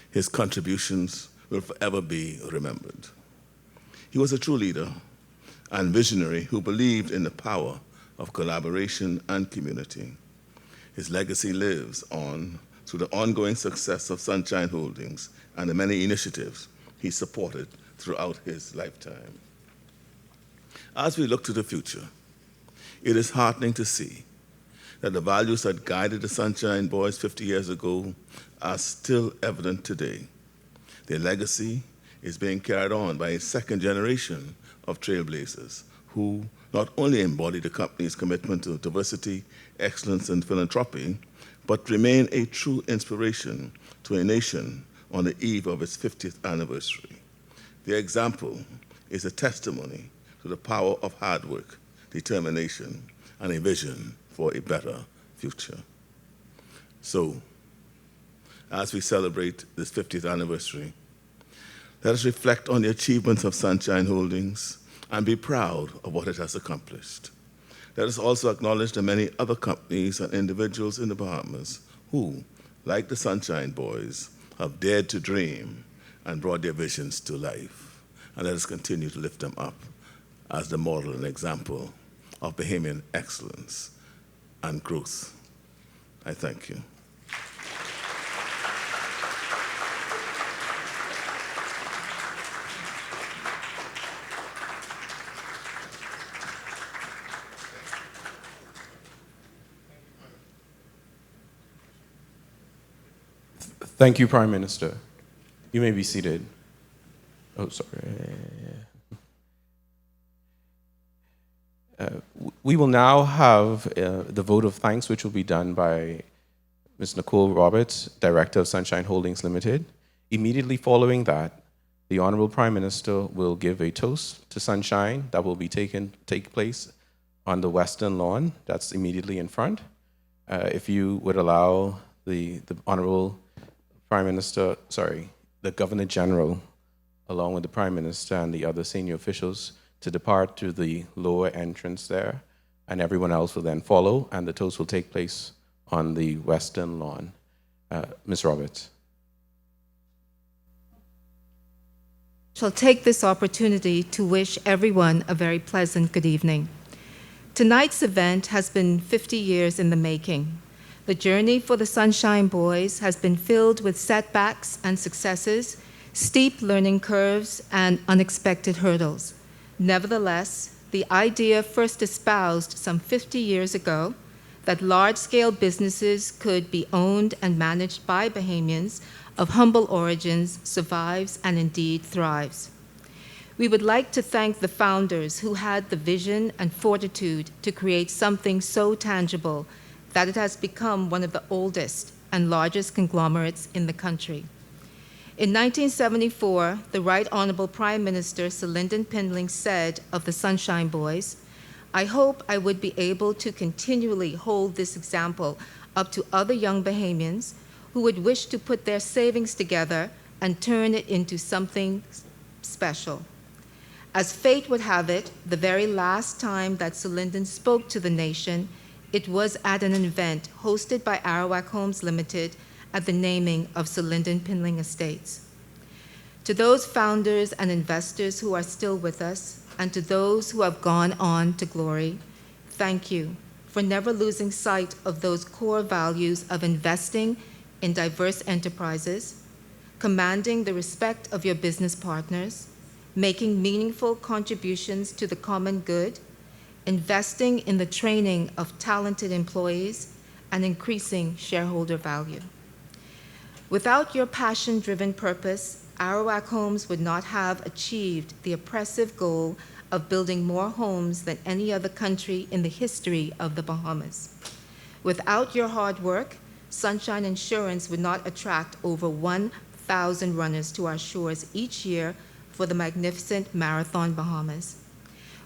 His contributions will forever be remembered. He was a true leader and visionary who believed in the power of collaboration and community. His legacy lives on through the ongoing success of Sunshine Holdings and the many initiatives he supported throughout his lifetime. As we look to the future, it is heartening to see that the values that guided the Sunshine Boys 50 years ago are still evident today. Their legacy is being carried on by a second generation of trailblazers who not only embody the company's commitment to diversity, excellence, and philanthropy, but remain a true inspiration to a nation on the eve of its 50th anniversary. Their example is a testimony to the power of hard work, determination, and a vision for a better future. So, as we celebrate this 50th anniversary, let us reflect on the achievements of Sunshine Holdings and be proud of what it has accomplished. Let us also acknowledge the many other companies and individuals in the Bahamas who, like the Sunshine Boys, have dared to dream and brought their visions to life. And let us continue to lift them up as the model and example of Bahamian excellence and growth. I thank you. Thank you, Prime Minister. You may be seated. Oh, sorry. We will now have the vote of thanks, which will be done by Ms. Nicole Roberts, Director of Sunshine Holdings Limited. Immediately following that, the Honorable Prime Minister will give a toast to Sunshine that will take place on the Western Lawn. That's immediately in front. If you would allow the Honorable Prime Minister, the Governor General, along with the Prime Minister and the other senior officials, to depart to the lower entrance there, and everyone else will then follow, and the toast will take place on the Western Lawn. Ms. Roberts. Shall take this opportunity to wish everyone a very pleasant good evening. Tonight's event has been 50 years in the making. The journey for the Sunshine Boys has been filled with setbacks and successes, steep learning curves, and unexpected hurdles. Nevertheless, the idea first espoused some 50 years ago that large-scale businesses could be owned and managed by Bahamians of humble origins survives and indeed thrives. We would like to thank the founders who had the vision and fortitude to create something so tangible that it has become one of the oldest and largest conglomerates in the country. In 1974, the Right Honorable Prime Minister Sir Lyndon Pindling said of the Sunshine Boys, "I hope I would be able to continually hold this example up to other young Bahamians who would wish to put their savings together and turn it into something special." As fate would have it, the very last time that Sir Lyndon spoke to the nation, it was at an event hosted by Arawak Homes Limited at the naming of Sir Lyndon Pindling Estates. To those founders and investors who are still with us, and to those who have gone on to glory, thank you for never losing sight of those core values of investing in diverse enterprises, commanding the respect of your business partners, making meaningful contributions to the common good, investing in the training of talented employees, and increasing shareholder value. Without your passion-driven purpose, Arawak Homes would not have achieved the oppressive goal of building more homes than any other country in the history of the Bahamas. Without your hard work, Sunshine Insurance would not attract over 1,000 runners to our shores each year for the magnificent Marathon Bahamas.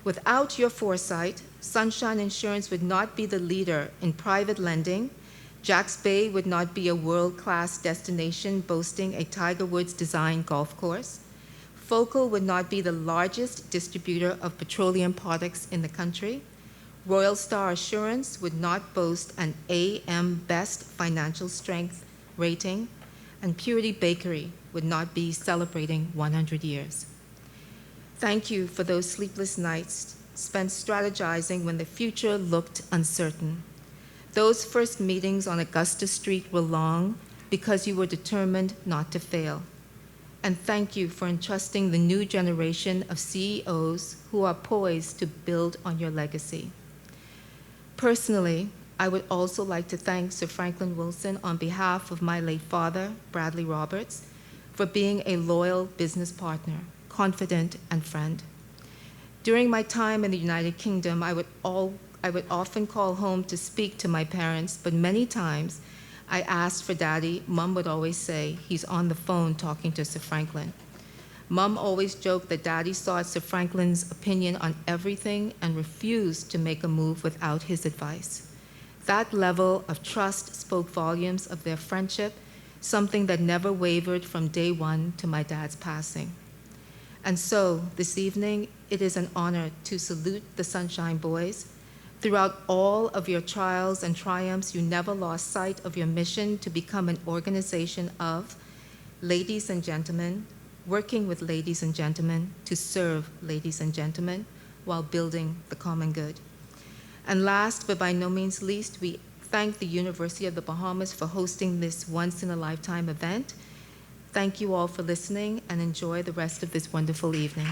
Without your foresight, Sunshine Insurance would not be the leader in private lending. Jacks Bay would not be a world-class destination boasting a Tiger Woods-designed golf course. Focal would not be the largest distributor of petroleum products in the country. Royal Star Assurance would not boast an AM Best financial strength rating. And Purity Bakery would not be celebrating 100 years. Thank you for those sleepless nights spent strategizing when the future looked uncertain. Those first meetings on Augusta Street were long because you were determined not to fail. And thank you for entrusting the new generation of CEOs who are poised to build on your legacy. Personally, I would also like to thank Sir Franklyn Wilson on behalf of my late father, Bradley Roberts, for being a loyal business partner, confidant, and friend. During my time in the United Kingdom, I would often call home to speak to my parents, but many times I asked for Daddy. Mom would always say, he's on the phone talking to Sir Franklyn. Mom always joked that Daddy sought Sir Franklyn's opinion on everything and refused to make a move without his advice. That level of trust spoke volumes of their friendship, something that never wavered from day one to my dad's passing. And so, this evening, it is an honor to salute the Sunshine Boys. Throughout all of your trials and triumphs, you never lost sight of your mission to become an organization of ladies and gentlemen, working with ladies and gentlemen to serve ladies and gentlemen while building the common good. And last, but by no means least, we thank the University of the Bahamas for hosting this once-in-a-lifetime event. Thank you all for listening and enjoy the rest of this wonderful evening.